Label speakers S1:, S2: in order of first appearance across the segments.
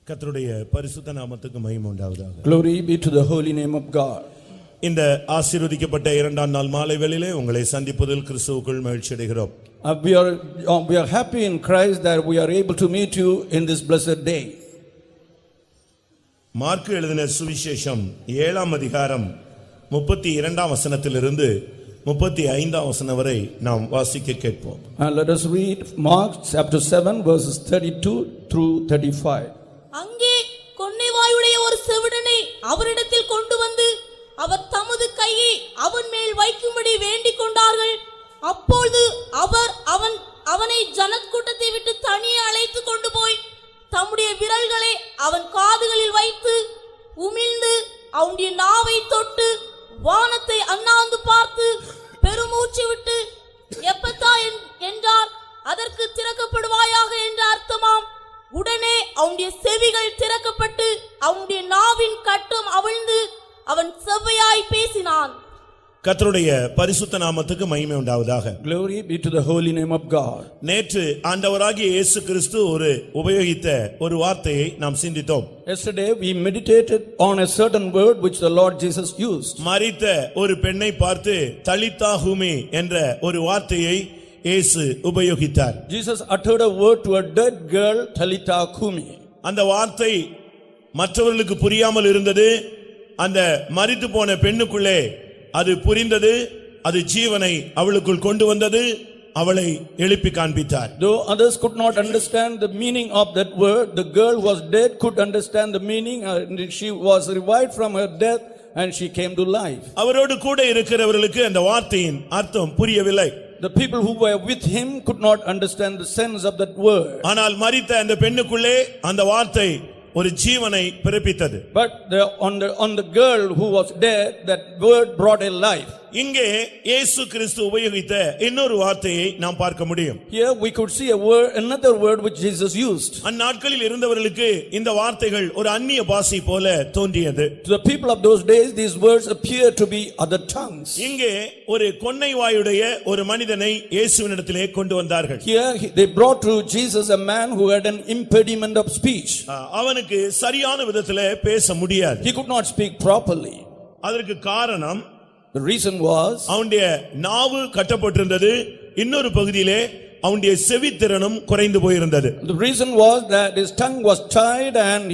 S1: கர்த்தருடைய பரிசுத்த நாமத்துக்கு மகிமை உண்டாவதாக.
S2: Glory be to the holy name of God.
S1: இந்த ஆசீர்வதிக்கப்பட்ட இரண்டாம் நாள் மாலை வேளையிலே உங்களை சந்திப்பதில் கிறிஸ்துவுக்குள் மகிழ்ச்சி அடைகிறோம்.
S2: We are happy in Christ that we are able to meet you in this blessed day.
S1: Mark எழுதின சுவிசேஷம் 7ஆம் அதிகாரம் 32ஆம் வசனத்திலிருந்து 35ஆம் வசனம் வரை நாம் வாசிக்க கேட்போம்.
S2: And let us read Mark chapter 7 verses 32 through 35.
S3: அங்கே கொன்னைவாயுடைய ஒரு செவிடனை அவரிடத்தில் கொண்டு வந்து அவர் தமது கையை அவன் மேல் வைக்கும்படி வேண்டிக் கொண்டார்கள். அப்பொழுது அவர் அவனை ஜனக்கூட்டத்தை விட்டு தனியே அழைத்து கொண்டு போய் தம்முடைய விரல்களை அவன் காதுகளில் வைத்து உமிழ்ந்து அவனுடைய நாவை தொட்டு வானத்தை அண்ணாந்து பார்த்து பெருமூச்சு விட்டு எப்பத்தா என்றார். அதற்கு திறக்கப்படுவாயாக என்ற அர்த்தமாம். உடனே அவனுடைய செவிகள் திறக்கப்பட்டு அவனுடைய நாவின் கட்டம் அவிழ்ந்து அவன் செவ்வையாய் பேசினான்.
S1: கர்த்தருடைய பரிசுத்த நாமத்துக்கு மகிமை உண்டாவதாக.
S2: Glory be to the holy name of God.
S1: நேற்று ஆண்டவராகிய இயேசு கிறிஸ்து உபயோகித்த ஒரு வார்த்தையை நாம் சிந்தித்தோம்.
S2: Yesterday we meditated on a certain word which the Lord Jesus used.
S1: மரித்த ஒரு பெண்ணை பார்த்து தலித்தா கூமி என்ற ஒரு வார்த்தையை இயேசு உபயோகித்தார்.
S2: Jesus uttered a word to a dead girl, Talitha Kumi.
S1: அந்த வார்த்தை மற்றவர்களுக்கு புரியாமல் இருந்தது. அந்த மரித்து போன பெண்ணுக்குள்ளே அது புரிந்தது. அது ஜீவனை அவளுக்குள் கொண்டு வந்தது. அவளை எழுப்பி காண்பித்தார்.
S2: Though others could not understand the meaning of that word, the girl who was dead could understand the meaning, and she was revived from her death and she came to life.
S1: அவரோடு கூட இருக்கிறவர்களுக்கு அந்த வார்த்தையின் அர்த்தம் புரியவில்லை.
S2: The people who were with him could not understand the sense of that word.
S1: ஆனால் மரித்த அந்த பெண்ணுக்குள்ளே அந்த வார்த்தை ஒரு ஜீவனை பிறப்பித்தது.
S2: But on the girl who was dead, that word brought a life.
S1: இங்கே இயேசு கிறிஸ்து உபயோகித்த இன்னொரு வார்த்தையை நாம் பார்க்க முடியும்.
S2: Here we could see another word which Jesus used.
S1: அந்நாட்களில் இருந்தவர்களுக்கு இந்த வார்த்தைகள் ஒரு அந்நிய பாஷை போல தோன்றியது.
S2: To the people of those days, these words appear to be other tongues.
S1: இங்கே ஒரு கொன்னைவாயுடைய ஒரு மனிதனை இயேசுவினிடத்திலே கொண்டு வந்தார்கள்.
S2: Here they brought to Jesus a man who had an impediment of speech.
S1: அவனுக்கு சரியான விதத்திலே பேச முடியாது.
S2: He could not speak properly.
S1: அதற்கு காரணம்,
S2: the reason was,
S1: அவனுடைய நாவு கட்டப்பட்டிருந்தது. இன்னொரு பகுதியிலே அவனுடைய செவித்திறனும் குறைந்து போயிருந்தது.
S2: The reason was that his tongue was tied and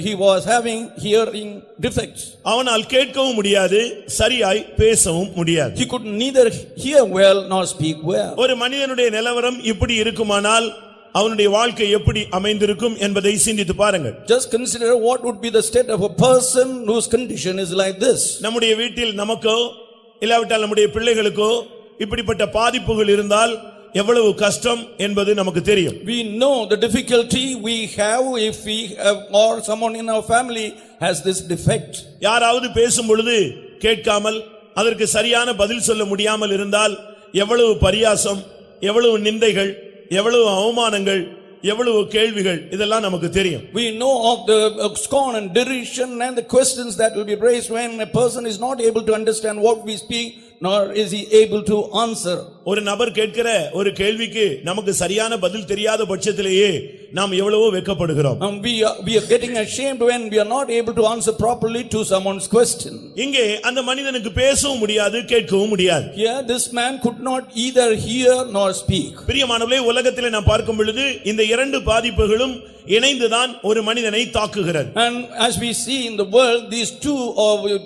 S2: he was having hearing defects.
S1: அவனால் கேட்கவும் முடியாது, சரியாய் பேசவும் முடியாது.
S2: He could neither hear well nor speak well.
S1: ஒரு மனிதனுடைய நிலவரம் இப்படி இருக்குமானால் அவனுடைய வாழ்க்கை எப்படி அமைந்திருக்கும் என்பதை சிந்தித்து பாருங்கள்.
S2: Just consider what would be the state of a person whose condition is like this.
S1: நம்முடைய வீட்டில் நமக்கோ இல்லாவிட்டால் நம்முடைய பிள்ளைகளுக்கோ இப்படிப்பட்ட பாதிப்புகள் இருந்தால் எவ்வளவு கஷ்டம் என்பது நமக்கு தெரியும்.
S2: We know the difficulty we have if we have or someone in our family has this defect.
S1: யாராவது பேசும் பொழுது கேட்காமல் அதற்கு சரியான பதில் சொல்ல முடியாமல் இருந்தால் எவ்வளவு பரியாசம், எவ்வளவு நிந்தைகள், எவ்வளவு அவமானங்கள், எவ்வளவு கேள்விகள், இதெல்லாம் நமக்கு தெரியும்.
S2: We know of the scorn and derision and the questions that will be raised when a person is not able to understand what we speak, nor is he able to answer.
S1: ஒரு நபர் கேட்கிற ஒரு கேள்விக்கு நமக்கு சரியான பதில் தெரியாத பட்சத்திலேயே நாம் எவ்வளவோ வெட்கப்படுகிறோம்.
S2: We are getting ashamed when we are not able to answer properly to someone's question.
S1: இங்கே அந்த மனிதனுக்கு பேசவும் முடியாது, கேட்கவும் முடியாது.
S2: Here this man could not either hear nor speak.
S1: பிரியமானவர்களே, உலகத்திலே நாம் பார்க்கும் பொழுது இந்த இரண்டு பாதிப்புகளும் இணைந்துதான் ஒரு மனிதனை தாக்குகிறது.
S2: And as we see in the world, these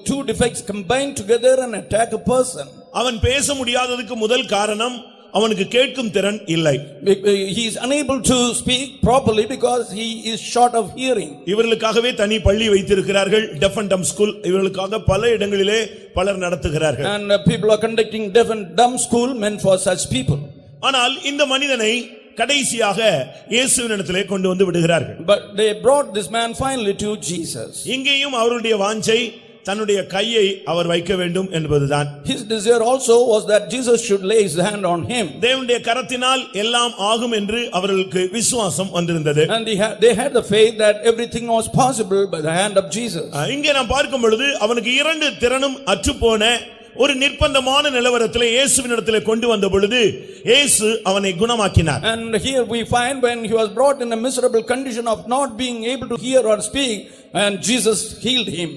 S2: two defects combine together and attack a person.
S1: அவன் பேச முடியாததுக்கு முதல் காரணம் அவனுக்கு கேட்கும் திறன் இல்லை.
S2: He is unable to speak properly because he is short of hearing.
S1: இவர்களுக்காகவே தனி பள்ளி வைத்திருக்கிறார்கள், deaf and dumb school. இவர்களுக்காக பல இடங்களிலே பலர் நடத்துகிறார்கள்.
S2: And people are conducting deaf and dumb school meant for such people.
S1: ஆனால் இந்த மனிதனை கடைசியாக இயேசுவினிடத்திலே கொண்டு வந்து விடுகிறார்கள்.
S2: But they brought this man finally to Jesus.
S1: இங்கேயும் அவருடைய வாஞ்சை தன்னுடைய கையை அவர் வைக்க வேண்டும் என்பதுதான்.
S2: His desire also was that Jesus should lay his hand on him.
S1: தேவனுடைய கரத்தினால் எல்லாம் ஆகும் என்று அவர்களுக்கு விசுவாசம் வந்திருந்தது.
S2: And they had the faith that everything was possible by the hand of Jesus.
S1: இங்கே நாம் பார்க்கும் பொழுது அவனுக்கு இரண்டு திறனும் அற்றுப்போன ஒரு நிர்பந்தமான நிலவரத்திலே இயேசுவினிடத்திலே கொண்டு வந்த பொழுது இயேசு அவனை குணமாக்கினார்.
S2: And here we find when he was brought in a miserable condition of not being able to hear or speak, and Jesus healed him.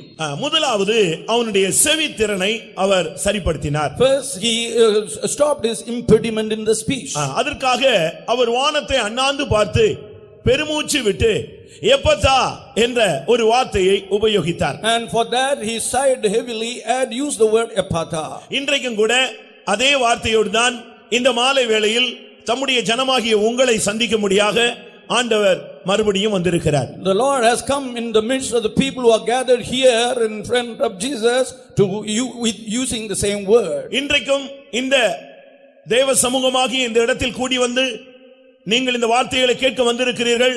S1: முதலாவது அவனுடைய செவி திறனை அவர் சரிப்படுத்தினார்.
S2: First he stopped his impediment in the speech.
S1: அதற்காக அவர் வானத்தை அண்ணாந்து பார்த்து பெருமூச்சு விட்டு எப்பதா என்ற ஒரு வார்த்தையை உபயோகித்தார்.
S2: And for that he sighed heavily and used the word ephatha.
S1: இன்றைக்கும் கூட அதே வார்த்தையோடு தான் இந்த மாலை வேளையில் தம்முடைய ஜனமாகிய உங்களை சந்திக்கும்படியாக ஆண்டவர் மறுபடியும் வந்திருக்கிறார்.
S2: The Lord has come in the midst of the people who are gathered here in front of Jesus to with using the same word.
S1: இன்றைக்கும் இந்த தேவ சமூகமாகிய இந்த இடத்தில் கூடி வந்து நீங்கள் இந்த வார்த்தைகளை கேட்க வந்திருக்கிறீர்கள்.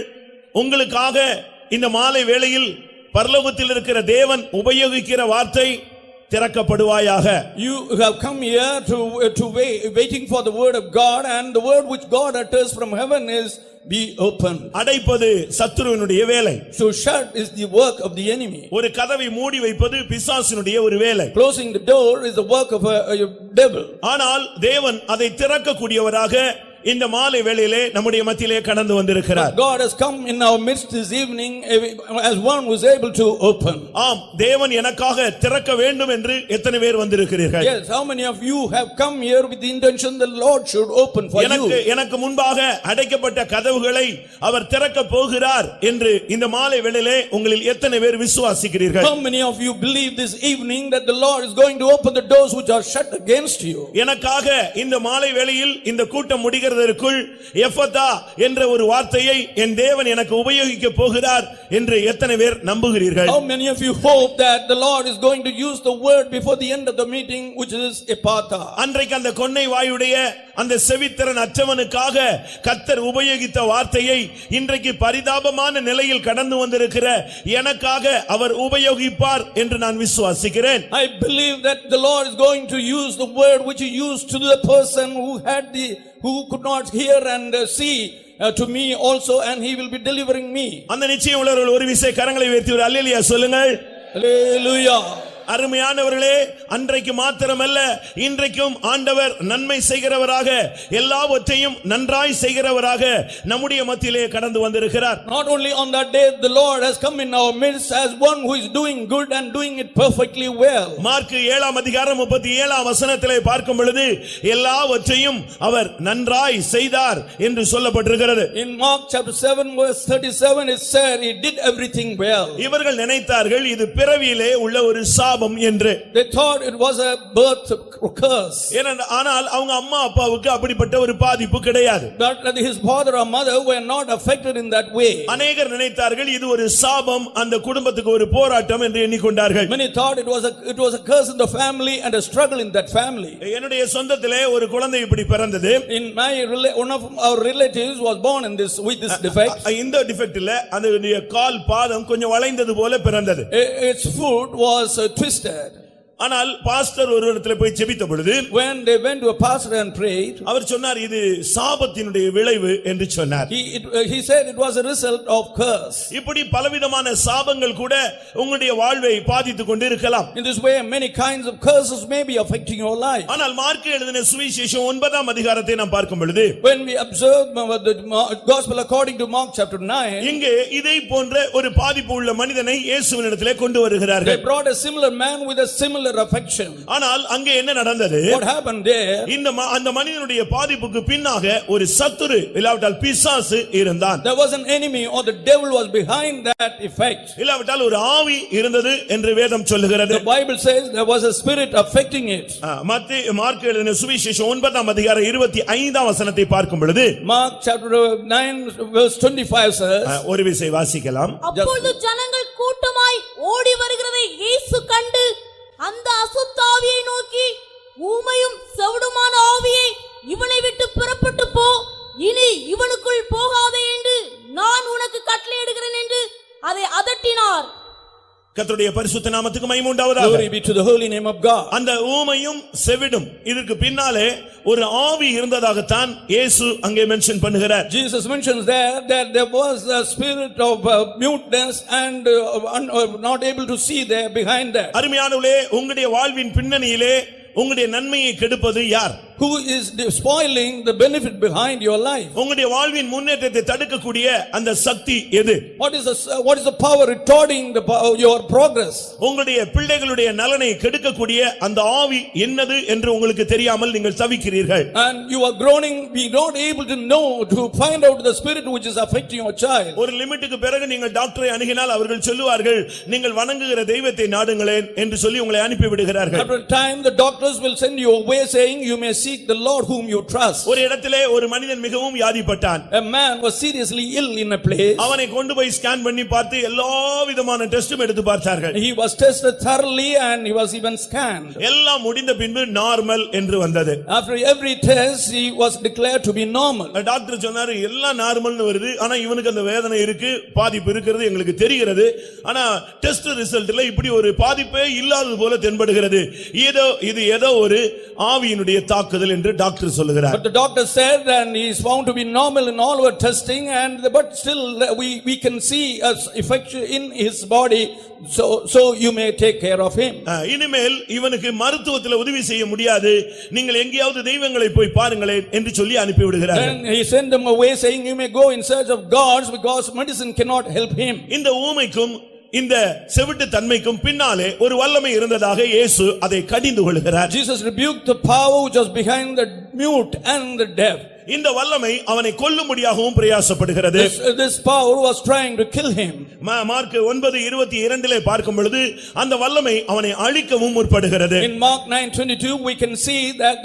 S1: உங்களுக்காக இந்த மாலை வேளையில் பரலோகத்தில் இருக்கிற தேவன் உபயோகிக்கிற வார்த்தை திறக்கப்படுவாயாக.
S2: You have come here to waiting for the word of God, and the word which God utters from heaven is be open.
S1: அடைப்பது சத்துருவினுடைய வேலை.
S2: So shut is the work of the enemy.
S1: ஒரு கதவை மூடி வைப்பது பிசாசினுடைய ஒரு வேலை.
S2: Closing the door is the work of a devil.
S1: ஆனால் தேவன் அதை திறக்க கூடியவராக இந்த மாலை வேளையிலே நம்முடைய மத்தியிலே கடந்து வந்திருக்கிறார்.
S2: God has come in our midst this evening as one who is able to open.
S1: ஆம், தேவன் எனக்காக திறக்க வேண்டும் என்று எத்தனை பேர் வந்திருக்கிறீர்கள்?
S2: Yes, how many of you have come here with the intention the Lord should open for you?
S1: எனக்கு முன்பாக அடைக்கப்பட்ட கதவுகளை அவர் திறக்க போகிறார் என்று இந்த மாலை வேளையிலே உங்களில் எத்தனை பேர் விசுவாசிக்கிறீர்கள்?
S2: How many of you believe this evening that the Lord is going to open the doors which are shut against you?
S1: எனக்காக இந்த மாலை வேளையில் இந்த கூட்டம் முடிகிற எஃபதா என்ற ஒரு வார்த்தையை என் தேவன் எனக்கு உபயோகிக்க போகிறார் என்று எத்தனை பேர் நம்புகிறீர்கள்?
S2: How many of you hope that the Lord is going to use the word before the end of the meeting, which is ephatha?
S1: அன்றைக்கு அந்த கொன்னை வாயுடைய அந்த செவித்திறன் அற்றவனுக்காக கர்த்தர் உபயோகித்த வார்த்தையை இன்றைக்கு பரிதாபமான நிலையில் கடந்து வந்திருக்கிற எனக்காக அவர் உபயோகிப்பார் என்று நான் விசுவாசிக்கிறேன்.
S2: I believe that the Lord is going to use the word which he used to the person who could not hear and see to me also, and he will be delivering me.
S1: அந்த நிச்சயம் உள்ளவர்கள் ஒரு விசை கரங்களை உயர்த்தி ஒரு அல்லேலூயா சொல்லுங்கள்.
S2: Hallelujah.
S1: அருமையானவர்களே, அன்றைக்கு மாத்திரமல்ல இன்றைக்கும் ஆண்டவர் நன்மை செய்கிறவராக எல்லாவற்றையும் நன்றாய் செய்கிறவராக நம்முடைய மத்தியிலே கடந்து வந்திருக்கிறார்.
S2: Not only on that day the Lord has come in our midst as one who is doing good and doing it perfectly well.
S1: Mark 7 அதிகாரம் 37 வசனத்திலே பார்க்கும் பொழுது எல்லாவற்றையும் அவர் நன்றாய் செய்தார் என்று சொல்லப்பட்டிருக்கிறது.
S2: In Mark chapter 7 verse 37 it said he did everything well.
S1: இவர்கள் நினைத்தார்கள் இது பிறவியிலே உள்ள ஒரு சாபம் என்று.
S2: They thought it was a birth curse.
S1: ஆனால் அவங்க அம்மா அப்பாவுக்கு அப்படிப்பட்ட ஒரு பாதிப்பு கிடையாது.
S2: But his father or mother were not affected in that way.
S1: அநேகர் நினைத்தார்கள் இது ஒரு சாபம், அந்த குடும்பத்துக்கு ஒரு போராட்டம் என்று எண்ணிக்கொண்டார்கள்.
S2: Many thought it was a curse in the family and a struggle in that family.
S1: என்னுடைய சொந்தத்திலே ஒரு குழந்தை இப்படி பிறந்தது.
S2: In my one of our relatives was born in this with this defect.
S1: இந்த டிஃபெக்ட்ல அந்த கால் பாதம் கொஞ்சம் வளைந்தது போல பிறந்தது.
S2: Its foot was twisted.
S1: ஆனால் பாஸ்டர் ஒரு இடத்துல போய் ஜெபித்த பொழுது
S2: when they went to a pastor and prayed,
S1: அவர் சொன்னார் இது சாபத்தினுடைய விளைவு என்று சொன்னார்.
S2: he said it was a result of curse.
S1: இப்படி பலவிதமான சாபங்கள் கூட உங்களுடைய வாழ்வை பாதித்துக் கொண்டிருக்கலாம்.
S2: In this way many kinds of curses may be affecting your life.
S1: ஆனால் மார்க் எழுதின சுவிசேஷம் 9 அதிகாரத்தை நாம் பார்க்கும் பொழுது
S2: when we observe the gospel according to Mark chapter 9,
S1: இங்கே இதை போன்ற ஒரு பாதிப்பு உள்ள மனிதனை இயேசுவினிடத்திலே கொண்டு வருகிறார்கள்.
S2: they brought a similar man with a similar affection.
S1: ஆனால் அங்கே என்ன நடந்தது?
S2: What happened there?
S1: அந்த மனிதனுடைய பாதிப்புக்கு பின்னாக ஒரு சத்துரு இல்லாவிட்டால் பிசாசு இருந்தான்.
S2: There was an enemy or the devil was behind that effect.
S1: இல்லாவிட்டால் ஒரு ஆவி இருந்தது என்று வேதம் சொல்லுகிறது.
S2: The Bible says there was a spirit affecting it.
S1: Mark எழுதின சுவிசேஷம் 9 அதிகாரம் 25 வசனத்தை பார்க்கும் பொழுது
S2: Mark chapter 9 verse 25 says,
S1: ஒரு விசை வாசிக்கலாம்.
S3: அப்பொழுது ஜனங்கள் கூட்டமாய் ஓடி வருகிறதை இயேசு கண்டு அந்த அசுத்தாவியை நோக்கி ஊமையும் செவிடுமான ஆவியை இவனை விட்டு புறப்பட்டு போ, இனி இவனுக்குள் போகாதே என்று நான் உனக்கு கட்டளையிடுகிறேன் என்று அதை அதட்டினார்.
S1: கர்த்தருடைய பரிசுத்த நாமத்துக்கு மகிமை உண்டாவதாக.
S2: Glory be to the holy name of God.
S1: அந்த ஊமையும் செவிடும் இதற்கு பின்னாலே ஒரு ஆவி இருந்ததாகத்தான் இயேசு அங்கே மென்ஷன் பண்ணுகிறார்.
S2: Jesus mentions there that there was a spirit of muteness and not able to see there behind that.
S1: அருமையானவர்களே, உங்களுடைய வாழ்வின் பின்னணியிலே உங்களுடைய நன்மையை கெடுப்பது யார்?
S2: Who is spoiling the benefit behind your life?
S1: உங்களுடைய வாழ்வின் முன்னேற்றத்தை தடுக்கக்கூடிய அந்த சக்தி எது?
S2: What is the power retarding your progress?
S1: உங்களுடைய பிள்ளைகளுடைய நலனை கெடுக்கக்கூடிய அந்த ஆவி என்னது என்று உங்களுக்கு தெரியாமல் நீங்கள் தவிக்கிறீர்கள்.
S2: And you are groaning, be not able to know, to find out the spirit which is affecting your child.
S1: ஒரு லிமிட்டுக்கு பிறகு நீங்கள் டாக்டரை அணுகினால் அவர்கள் சொல்லுவார்கள், நீங்கள் வணங்குகிற தெய்வத்தை நாடுங்களேன் என்று சொல்லி உங்களை அனுப்பி விடுகிறார்கள்.
S2: After a time the doctors will send you away saying you may seek the Lord whom you trust.
S1: ஒரு இடத்திலே ஒரு மனிதன் மிகவும் வியாதிப்பட்டான்.
S2: A man was seriously ill in a place.
S1: அவனை கொண்டு போய் ஸ்கேன் பண்ணி பார்த்து எல்லா விதமான டெஸ்டும் எடுத்து பார்த்தார்கள்.
S2: He was tested thoroughly and he was even scanned.
S1: எல்லாம் முடிந்த பின்பு நார்மல் என்று வந்தது.
S2: After every test he was declared to be normal.
S1: Doctor சொன்னாரு எல்லாம் நார்மல்னு வருது, ஆனா இவனுக்கு அந்த வேதனை இருக்கு, பாதிப்பு இருக்கிறது எங்களுக்கு தெரிகிறது, ஆனா டெஸ்ட் ரிசல்ட்ல இப்படி ஒரு பாதிப்பே இல்லாதது போல தென்படுகிறது, இது ஏதோ ஒரு ஆவியினுடைய தாக்குதல் என்று டாக்டர் சொல்லுகிறார்.
S2: But the doctor said and he is found to be normal in all our testing, and but still we can see a effect in his body, so you may take care of him.
S1: இனிமேல் இவனுக்கு மருத்துவத்தில் உதவி செய்ய முடியாது, நீங்கள் எங்கேயாவது தெய்வங்களை போய் பாருங்களேன் என்று சொல்லி அனுப்பி விடுகிறார்.
S2: Then he sent them away saying you may go in search of gods because medicine cannot help him.
S1: இந்த ஊமைக்கும் இந்த செவிட்டு தன்மைக்கும் பின்னாலே ஒரு வல்லமை இருந்ததாக இயேசு அதை கடிந்து கொள்கிறார்.
S2: Jesus rebuked the power which was behind the mute and the deaf.
S1: இந்த வல்லமை அவனை கொல்லும்படியாகவும் பிரயாசப்படுகிறது.
S2: This power was trying to kill him.
S1: Mark 9:22 பார்க்கும் பொழுது அந்த வல்லமை அவனை அழிக்கவும் முற்படுகிறது.
S2: In Mark 9:22 we can see that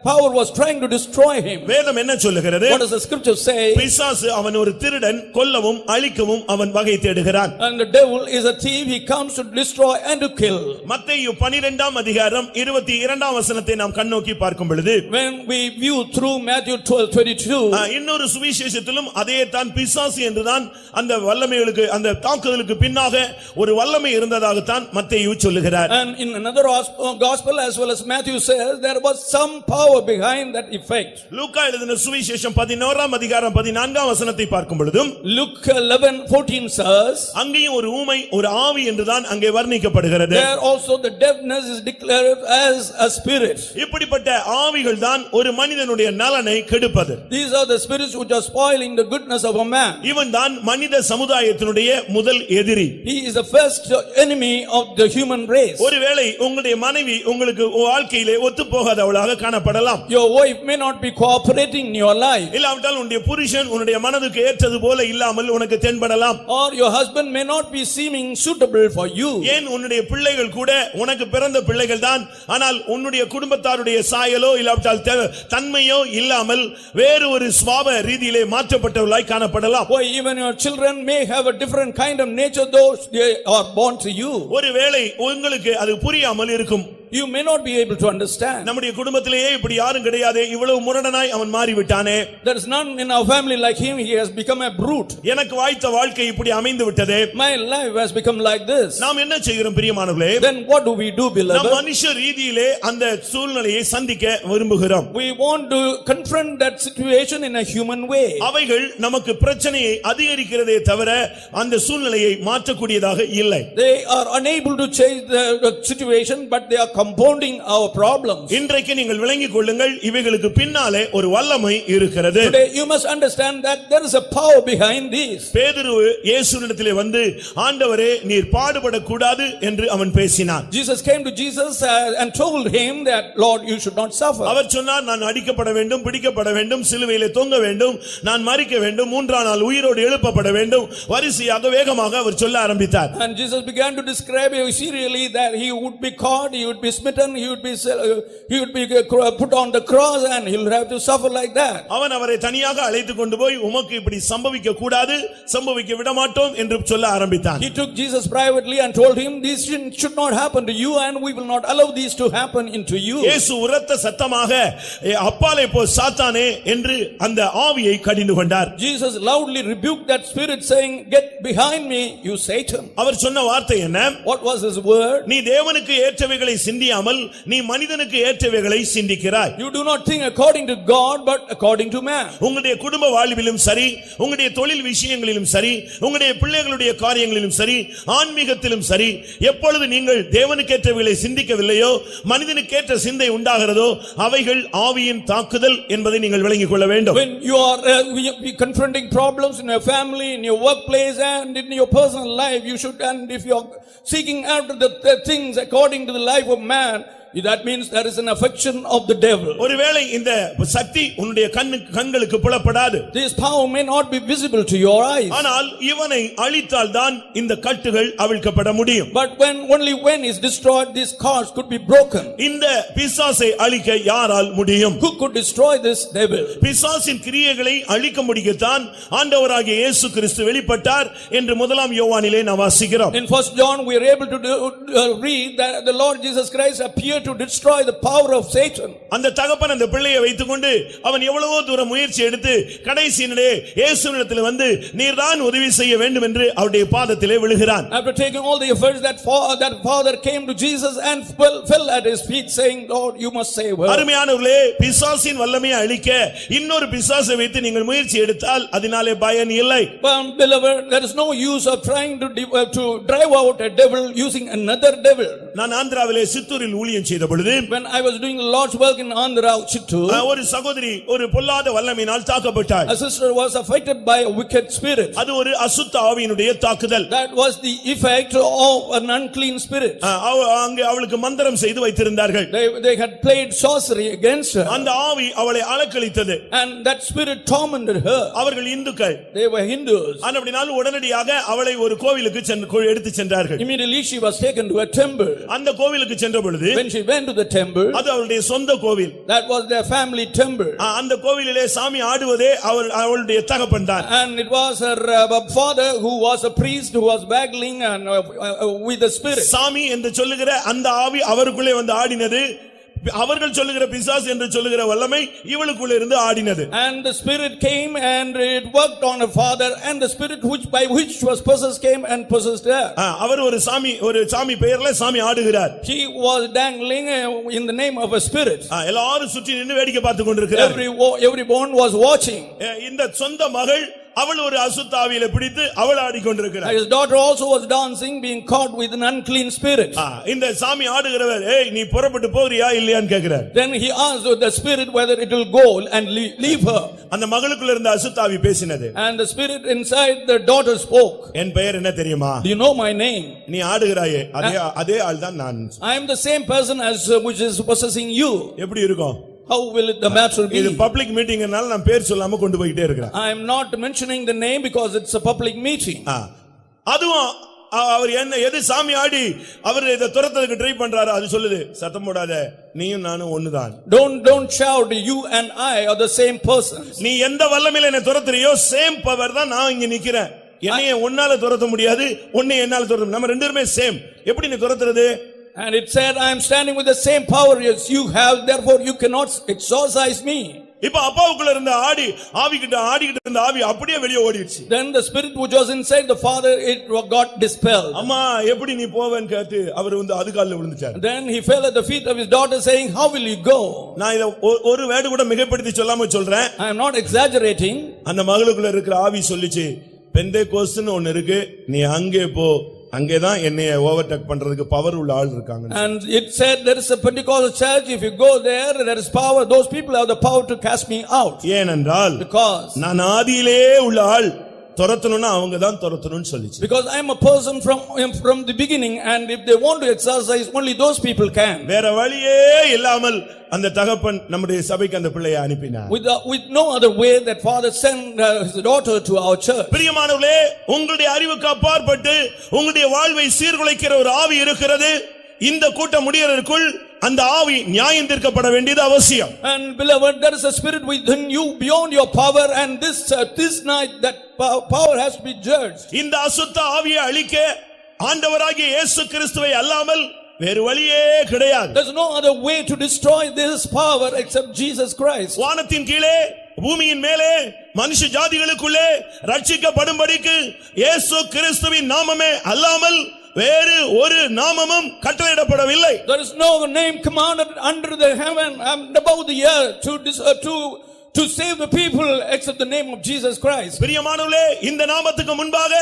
S2: power was trying to destroy him.
S1: வேதம் என்ன சொல்லுகிறது?
S2: What does the scripture say?
S1: பிசாசு அவன் ஒரு திருடன், கொல்லவும் அழிக்கவும் அவன் வகை தேடுகிறான்.
S2: And the devil is a thief, he comes to destroy and to kill.
S1: மத்தேயு 12:22 நாம் கண்ணோக்கி பார்க்கும் பொழுது
S2: when we view through Matthew 12:22
S1: இன்னொரு சுவிசேஷத்திலும் அதே தான் பிசாசு என்றுதான் அந்த வல்லமைகளுக்கு அந்த தாக்குதலுக்கு பின்னாக ஒரு வல்லமை இருந்ததாக தான் மத்தேயு சொல்லுகிறார்.
S2: And in another gospel as well as Matthew says there was some power behind that effect.
S1: லூக்கா எழுதின சுவிசேஷம் 11:14 பார்க்கும் பொழுதும்
S2: Luke 11:14 says
S1: அங்கேயும் ஒரு ஊமை ஒரு ஆவி என்றுதான் அங்கே வர்ணிக்கப்படுகிறது.
S2: there also the deafness is declared as a spirit.
S1: இப்படிப்பட்ட ஆவிகள் தான் ஒரு மனிதனுடைய நலனை கெடுப்பது.
S2: These are the spirits which are spoiling the goodness of a man.
S1: இவன் தான் மனித சமுதாயத்தினுடைய முதல் எதிரி.
S2: He is the first enemy of the human race.
S1: ஒருவேளை உங்களுடைய மனைவி உங்களுக்கு வாழ்க்கையிலே ஒத்துப்போகாதவளாக காணப்படலாம்.
S2: Your wife may not be cooperating in your life.
S1: இல்லாவிட்டால் உன்னுடைய புருஷன் உன்னுடைய மனதுக்கு ஏற்றது போல இல்லாமல் உனக்கு தென்படலாம்.
S2: Or your husband may not be seeming suitable for you.
S1: ஏன் உன்னுடைய பிள்ளைகள் கூட உனக்கு பிறந்த பிள்ளைகள் தான், ஆனால் உன்னுடைய குடும்பத்தாருடைய சாயலோ இல்லாவிட்டால் தன்மையோ இல்லாமல் வேறு ஒரு சுபாவ ரீதியிலே மாற்றப்பட்டவர்களாய் காணப்படலாம்.
S2: Why even your children may have a different kind of nature though they are born to you.
S1: ஒருவேளை உங்களுக்கு அது புரியாமல் இருக்கும்.
S2: You may not be able to understand.
S1: நம்முடைய குடும்பத்திலேயே இப்படி யாரும் கிடையாது, இவ்வளவு முரடனாய் அவன் மாறி விட்டானே.
S2: There is none in our family like him, he has become a brute.
S1: எனக்கு வாய்த்த வாழ்க்கை இப்படி அமைந்து விட்டதே.
S2: My life has become like this.
S1: நாம் என்ன செய்கிறோம் பிரியமானவர்களே?
S2: Then what do we do, beloved?
S1: நாம் மனுஷ ரீதியிலே அந்த சூழ்நிலையை சந்திக்க விரும்புகிறோம்.
S2: We want to confront that situation in a human way.
S1: அவைகள் நமக்கு பிரச்சனையை அதிகரிக்கிறதே தவிர அந்த சூழ்நிலையை மாற்றக்கூடியதாக இல்லை.
S2: They are unable to change the situation, but they are compounding our problems.
S1: இன்றைக்கு நீங்கள் விளங்கிக் கொள்ளுங்கள், இவைகளுக்கு பின்னாலே ஒரு வல்லமை இருக்கிறது.
S2: Today you must understand that there is a power behind this.
S1: பேதுரு இயேசுவினிடத்திலே வந்து ஆண்டவரே நீர் பாடுபடக் கூடாது என்று அவன் பேசினான்.
S2: Jesus came to Jesus and told him that Lord you should not suffer.
S1: அவர் சொன்னார், நான் அடிக்கப்பட வேண்டும், பிடிக்கப்பட வேண்டும், சிலுவையிலே தொங்க வேண்டும், நான் மரிக்க வேண்டும், மூன்றாம் நாள் உயிரோடு எழுப்பப்பட வேண்டும், வரிசையாக வேகமாக அவர் சொல்ல ஆரம்பித்தார்.
S2: And Jesus began to describe serially that he would be caught, he would be smitten, he would be put on the cross and he will have to suffer like that.
S1: அவன் அவரை தனியாக அழைத்து கொண்டு போய் உமக்கு இப்படி சம்பவிக்க கூடாது, சம்பவிக்க விட மாட்டோம் என்று சொல்ல ஆரம்பித்தான்.
S2: He took Jesus privately and told him this should not happen to you and we will not allow these to happen into you.
S1: இயேசு உரத்த சத்தமாக அப்பாலே போ சாத்தானே என்று அந்த ஆவியை கடிந்து கொண்டார்.
S2: Jesus loudly rebuked that spirit saying get behind me you Satan.
S1: அவர் சொன்ன வார்த்தை என்ன?
S2: What was his word?
S1: நீ தேவனுக்கு ஏற்றவைகளை சிந்தியாமல் நீ மனிதனுக்கு ஏற்றவைகளை சிந்திக்கிறாய்.
S2: You do not think according to God but according to man.
S1: உங்களுடைய குடும்ப வாழ்விலும் சரி, உங்களுடைய தொழில் விஷயங்களிலும் சரி, உங்களுடைய பிள்ளைகளுடைய காரியங்களிலும் சரி, ஆன்மீகத்திலும் சரி, எப்பொழுது நீங்கள் தேவனுக்கேற்றவைகளை சிந்திக்கவில்லையோ, மனிதனுக்கேற்ற சிந்தை உண்டாகிறதோ, அவைகள் ஆவியின் தாக்குதல் என்பதை நீங்கள் விளங்கிக் கொள்ள வேண்டும்.
S2: When you are confronting problems in your family, in your workplace and in your personal life, you should, and if you are seeking after the things according to the life of man, that means there is an affection of the devil.
S1: ஒருவேளை இந்த சக்தி உன்னுடைய கண்களுக்கு புலப்படாது.
S2: This power may not be visible to your eyes.
S1: ஆனால் இவனை அழித்தால் தான் இந்த கட்டுகள் அவிழ்க்கப்பட முடியும்.
S2: But only when is destroyed, these cords could be broken.
S1: இந்த பிசாசை அழிக்க யாரால் முடியும்?
S2: Who could destroy this devil?
S1: பிசாசின் கிரியைகளை அழிக்க முடியத்தான் ஆண்டவராகிய இயேசு கிறிஸ்து வெளிப்பட்டார் என்று முதலாம் யோவானிலே நாம் வாசிக்கிறோம்.
S2: In 1 John we are able to read that the Lord Jesus Christ appeared to destroy the power of Satan.
S1: அந்த தகப்பன் அந்த பிள்ளையை வைத்துக்கொண்டு அவன் எவ்வளவோ தூரம் முயற்சி எடுத்து கடைசியிலே இயேசுவினிடத்தில் வந்து நீர்தான் உதவி செய்ய வேண்டும் என்று அவருடைய பாதத்திலே விழுகிறான்.
S2: After taking all the efforts, that father came to Jesus and fell at his feet saying, Lord, you must save her.
S1: அருமையானவர்களே, பிசாசின் வல்லமையை அழிக்க இன்னொரு பிசாசை வைத்து நீங்கள் முயற்சி எடுத்தால் அதனாலே பயன் இல்லை.
S2: Beloved, there is no use of trying to drive out a devil using another devil.
S1: நான் ஆந்திராவிலே சித்தூரில் ஊழியம் செய்த பொழுது,
S2: when I was doing the Lord's work in Andhra, Chittoor,
S1: ஒரு சகோதரி ஒரு பொல்லாத வல்லமையினால் தாக்கப்பட்டாள்.
S2: a sister was affected by a wicked spirit.
S1: அது ஒரு அசுத்த ஆவியினுடைய தாக்குதல்.
S2: That was the effect of an unclean spirit.
S1: அங்கே அவளுக்கு மந்திரம் செய்து வைத்திருந்தார்கள்.
S2: They had played sorcery against her.
S1: அந்த ஆவி அவளை அலக்களித்தது.
S2: And that spirit tormented her.
S1: அவர்கள் இந்துக்கள்.
S2: They were Hindus.
S1: அப்படினால் உடனடியாக அவளை ஒரு கோவிலுக்கு எடுத்து சென்றார்கள்.
S2: Immediately she was taken to a temple.
S1: அந்த கோவிலுக்கு சென்ற பொழுது,
S2: when she went to the temple,
S1: அது அவளுடைய சொந்த கோவில்.
S2: that was their family temple.
S1: அந்த கோவிலிலே சாமி ஆடுவதே அவளுடைய தகப்பன் தான்.
S2: And it was her father who was a priest who was battling and with the spirit.
S1: சாமி என்று சொல்லுகிற அந்த ஆவி அவருக்குள்ளே வந்து ஆடினது. அவர்கள் சொல்லுகிற பிசாசு என்று சொல்லுகிற வல்லமை இவளுக்குள்ள இருந்து ஆடினது.
S2: And the spirit came and it worked on her father, and the spirit by which was possessed came and possessed her.
S1: அவர் ஒரு சாமி பெயர்ல சாமி ஆடுகிறார்.
S2: He was dangling in the name of a spirit.
S1: எல்லாரும் சுற்றி நின்னு வேடிக்கை பார்த்து கொண்டிருக்கிறார்.
S2: Everyone was watching.
S1: இந்த சொந்த மகள் அவள் ஒரு அசுத்த ஆவியிலே பிடித்து அவள் ஆடிக்கொண்டிருக்கிறார்.
S2: His daughter also was dancing, being caught with an unclean spirit.
S1: இந்த சாமி ஆடுகிறவர், ஏய் நீ புறப்பட்டு போறியா இல்லையான்னு கேக்குறார்.
S2: Then he asked the spirit whether it will go and leave her.
S1: அந்த மகளுக்குள்ள இருந்த அசுத்த ஆவி பேசினது.
S2: And the spirit inside the daughter spoke.
S1: என் பெயர் என்ன தெரியுமா?
S2: Do you know my name?
S1: நீ ஆடுகிறாயே அதே ஆள் தான் நான்.
S2: I am the same person as which is possessing you.
S1: எப்படி இருக்கும்?
S2: How will the matter be?
S1: இது பப்ளிக் மீட்டிங்னால நான் பேர் சொல்லாம கொண்டு போயிட்டே இருக்கேன்.
S2: I am not mentioning the name because it's a public meeting.
S1: அதுவும் அவர் என்ன எது சாமி ஆடி அவர் இத துரத்துறதுக்கு ட்ரை பண்றாரு, அது சொல்லுது சத்தம் போடாத, நீயும் நானும் ஒண்ணுதான்.
S2: Don't shout, you and I are the same persons.
S1: நீ எந்த வல்லமையில என்ன துரத்துறியோ சேம் பவர் தான் நான் இங்க நிக்கிறேன். என்னைய ஒன்னால துரத்த முடியாது, உன்னை என்னால துரத்த, நம்ம ரெண்டு பேருமே சேம். எப்படி நீ துரத்துறது?
S2: And it said, I am standing with the same power as you have, therefore you cannot exorcise me.
S1: இப்ப அப்பாவுக்குள்ள இருந்த ஆவிகிட்ட ஆடிக்கிட்டு இருந்த ஆவி அப்படியே வெளியே ஓடிடுச்சு.
S2: Then the spirit which was inside the father, it got dispelled.
S1: அம்மா எப்படி நீ போவேன்னு கேட்டு அவர் வந்து அதுகால்ல விழுந்துட்டார்.
S2: Then he fell at the feet of his daughter saying, how will you go?
S1: நான் இத ஒரு வேர்டு கூட மிகைப்படுத்தி சொல்லாம சொல்றேன்.
S2: I am not exaggerating.
S1: அந்த மகளுக்குள்ள இருக்கிற ஆவி சொல்லிச்சு, பெந்தேகோஸ்துன்னு ஒன்னு இருக்கு, நீ அங்கே போ, அங்கேதான் என்னைய ஓவர்டேக் பண்றதுக்கு பவர் உள்ள ஆள் இருக்காங்க.
S2: And it said there is a Pentecostal church, if you go there is power, those people have the power to cast me out.
S1: ஏனென்றால்
S2: because
S1: நான் ஆதியிலே உள்ள ஆள், துரத்தணும்னா அவங்க தான் துரத்தணும்னு சொல்லிச்சு.
S2: Because I am a person from the beginning, and if they want to exercise, only those people can.
S1: வேற வழியே இல்லாமல் அந்த தகப்பன் நம்முடைய சபைக்கு அந்த பிள்ளையை அனுப்பினார்.
S2: With no other way that father sent his daughter to our church.
S1: பிரியமானவர்களே, உங்களுடைய அறிவுக்கு அப்பாற்பட்டு உங்களுடைய வாழ்வை சீர்குலைக்கிற ஒரு ஆவி இருக்கிறது. இந்த கூட்டம் முடியறதுக்குள் அந்த ஆவி நியாயம் தீர்க்கப்பட வேண்டியது அவசியம்.
S2: And beloved, there is a spirit within you beyond your power, and this night that power has to be judged.
S1: இந்த அசுத்த ஆவியை அழிக்க ஆண்டவராகிய இயேசு கிறிஸ்துவை அல்லாமல் வேறு வழியே கிடையாது.
S2: There's no other way to destroy this power except Jesus Christ.
S1: வானத்தின் கீழே பூமியின் மேலே மனுஷ ஜாதிகளுக்குள்ளே ரட்சிக்கப்படும்படிக்கு இயேசு கிறிஸ்துவின் நாமமே அல்லாமல் வேறு ஒரு நாமமும் கட்டளையிடப்படவில்லை.
S2: There is no name commanded under the heaven and above the earth to save the people except the name of Jesus Christ.
S1: பிரியமானவர்களே, இந்த நாமத்துக்கு முன்பாக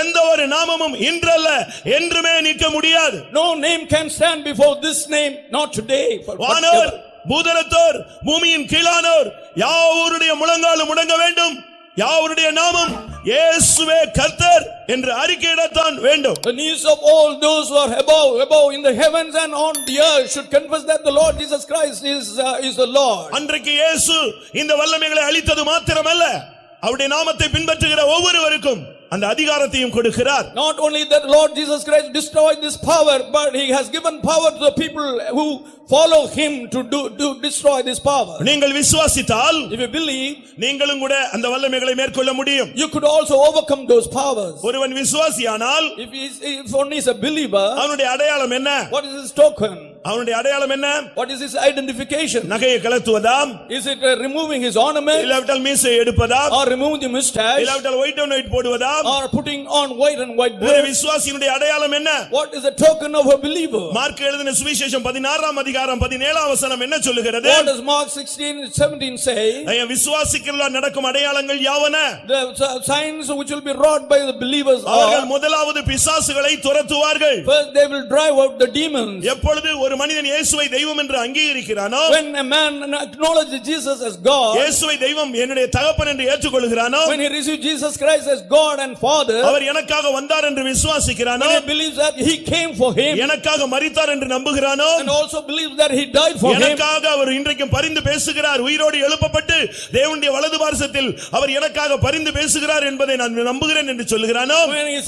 S1: எந்த ஒரு நாமமும் இன்றல்ல என்றுமே நிற்க முடியாது.
S2: No name can stand before this name, not today.
S1: வானோர் பூதலத்தோர் பூமியின் கீழானோர் யாவருடைய முழங்காலும் முடங்க வேண்டும், யாவருடைய நாமம் இயேசுவே கர்த்தர் என்று அறிக்கையிடத்தான் வேண்டும்.
S2: The knees of all those who are above in the heavens and on the earth should confess that the Lord Jesus Christ is the Lord.
S1: அன்றைக்கு இயேசு இந்த வல்லமைகளை அளித்தது மாத்திரமல்ல, அவருடைய நாமத்தை பின்பற்றுகிற ஒவ்வொருவருக்கும் அந்த அதிகாரத்தையும் கொடுக்கிறார்.
S2: Not only that Lord Jesus Christ destroyed this power, but he has given power to the people who follow him to destroy this power.
S1: நீங்கள் விசுவாசித்தால்,
S2: if you believe,
S1: நீங்களும் கூட அந்த வல்லமைகளை மேற்கொள்ள முடியும்.
S2: you could also overcome those powers.
S1: ஒருவன் விசுவாசியானால்,
S2: if one is a believer,
S1: அவனுடைய அடையாளம் என்ன?
S2: what is his token?
S1: அவனுடைய அடையாளம் என்ன?
S2: What is his identification?
S1: நகையை கலத்துவதாம்,
S2: is it removing his ornament,
S1: இல்லாவிட்டால் மீசை எடுப்பதாம்,
S2: or removing the mustache,
S1: இல்லாவிட்டால் ஒயிட் அண்ட் ஒயிட் போடுவதாம்,
S2: or putting on white and white
S1: ஒரு
S2: dress?
S1: விசுவாசியினுடைய அடையாளம் என்ன?
S2: What is the token of a believer?
S1: Mark எழுதின சுவிசேஷம் 16ஆம் அதிகாரம் 17ஆம் வசனம் என்ன சொல்லுகிறது?
S2: What does Mark 16:17 say?
S1: விசுவாசிக்கிறவர்களால் நடக்கும் அடையாளங்கள் யாவன?
S2: The signs which will be wrought by the believers
S1: அவர்கள்
S2: are,
S1: முதலாவது பிசாசுகளை துரத்துவார்கள்.
S2: first they will drive out the demons.
S1: எப்பொழுது ஒரு மனிதன் இயேசுவை தெய்வம் என்று அங்கீகரிக்கிறானோ,
S2: When a man acknowledges Jesus as God,
S1: இயேசுவை தெய்வம் என்னுடைய தகப்பன் என்று ஏற்றுக்கொள்கிறானோ,
S2: when he receives Jesus Christ as God and Father,
S1: அவர் எனக்காக வந்தார் என்று விசுவாசிக்கிறானோ,
S2: when he believes that he came for him,
S1: எனக்காக மரித்தார் என்று நம்புகிறானோ,
S2: and also believes that he died for him,
S1: எனக்காக அவர் இன்றைக்கும் பரிந்து பேசுகிறார், உயிரோடு எழுப்பப்பட்டு தேவனுடைய வலது பார்சத்தில் அவர் எனக்காக பரிந்து பேசுகிறார் என்பதை நான் நம்புகிறேன் என்று சொல்கிறானோ,
S2: when he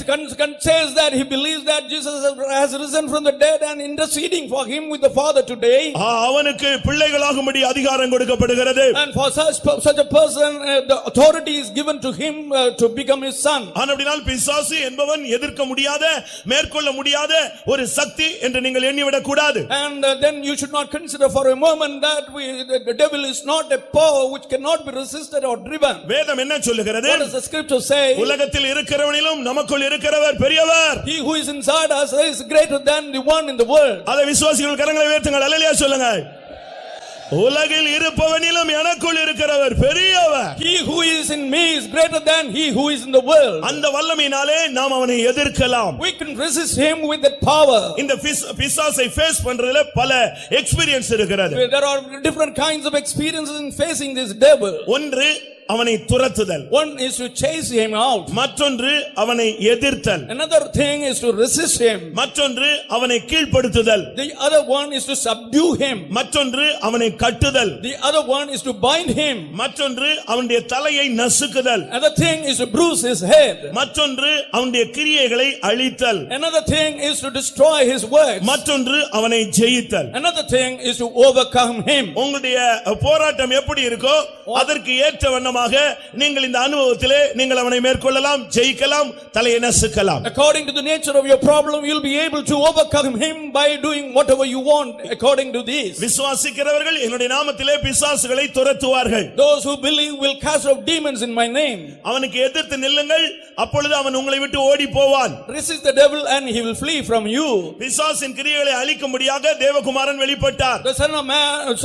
S2: says that he believes that Jesus has risen from the dead and interceding for him with the Father today,
S1: அவனுக்கு பிள்ளைகளாகும்படி அதிகாரம் கொடுக்கப்படுகிறது.
S2: and for such a person the authority is given to him to become his son.
S1: ஆனபடியால் பிசாசு என்பவன் எதிர்க்க முடியாத, மேற்கொள்ள முடியாத ஒரு சக்தி என்று நீங்கள் எண்ணிவிடக் கூடாது.
S2: And then you should not consider for a moment that the devil is not a power which cannot be resisted or driven.
S1: வேதம் என்ன சொல்லுகிறது?
S2: What does the scripture say?
S1: உலகத்தில் இருக்கிறவனிலும் நமக்குள் இருக்கிறவர் பெரியவர்.
S2: He who is inside us is greater than the one in the world.
S1: அதை விசுவாசிகள் கரங்களை உயர்த்துங்கள், அல்லேலூயா சொல்லுங்க. உலகில் இருப்பவனிலும் எனக்குள் இருக்கிறவர் பெரியவர்.
S2: He who is in me is greater than he who is in the world.
S1: அந்த வல்லமையினாலே நாம் அவனை எதிர்க்கலாம்.
S2: We can resist him with that power.
S1: இந்த பிசாசை ஃபேஸ் பண்றதுல பல எக்ஸ்பீரியன்ஸ் இருக்கிறது.
S2: There are different kinds of experiences in facing this devil.
S1: ஒன்று அவனை துரத்துதல்,
S2: one is to chase him out,
S1: மற்றொன்று அவனை எதிர்த்தல்,
S2: another thing is to resist him,
S1: மற்றொன்று அவனை கீழ்ப்படுத்துதல்,
S2: the other one is to subdue him,
S1: மற்றொன்று அவனை கட்டுதல்,
S2: the other one is to bind him,
S1: மற்றொன்று அவனுடைய தலையை நசுக்குதல்,
S2: another thing is to bruise his head,
S1: மற்றொன்று அவனுடைய கிரியைகளை அழித்தல்,
S2: another thing is to destroy his works,
S1: மற்றொன்று அவனை ஜெயித்தல்.
S2: another thing is to overcome him.
S1: உங்களுடைய போராட்டம் எப்படி இருக்கோ அதற்கு ஏற்ற வண்ணமாக நீங்கள் இந்த அனுபவத்திலே நீங்கள் அவனை மேற்கொள்ளலாம், ஜெயிக்கலாம், தலையை நசுக்கலாம்.
S2: According to the nature of your problem, you'll be able to overcome him by doing whatever you want according to this.
S1: விசுவாசிக்கிறவர்கள் என்னுடைய நாமத்திலே பிசாசுகளை துரத்துவார்கள்.
S2: Those who believe will cast out demons in my name.
S1: அவனுக்கு எதிர்த்து நில்லுங்கள், அப்பொழுது அவன் உங்களை விட்டு ஓடி போவான்.
S2: Resist the devil and he will flee from you.
S1: பிசாசின் கிரியைகளை அழிக்கும்படியாக தேவகுமாரன் வெளிப்பட்டார்.
S2: The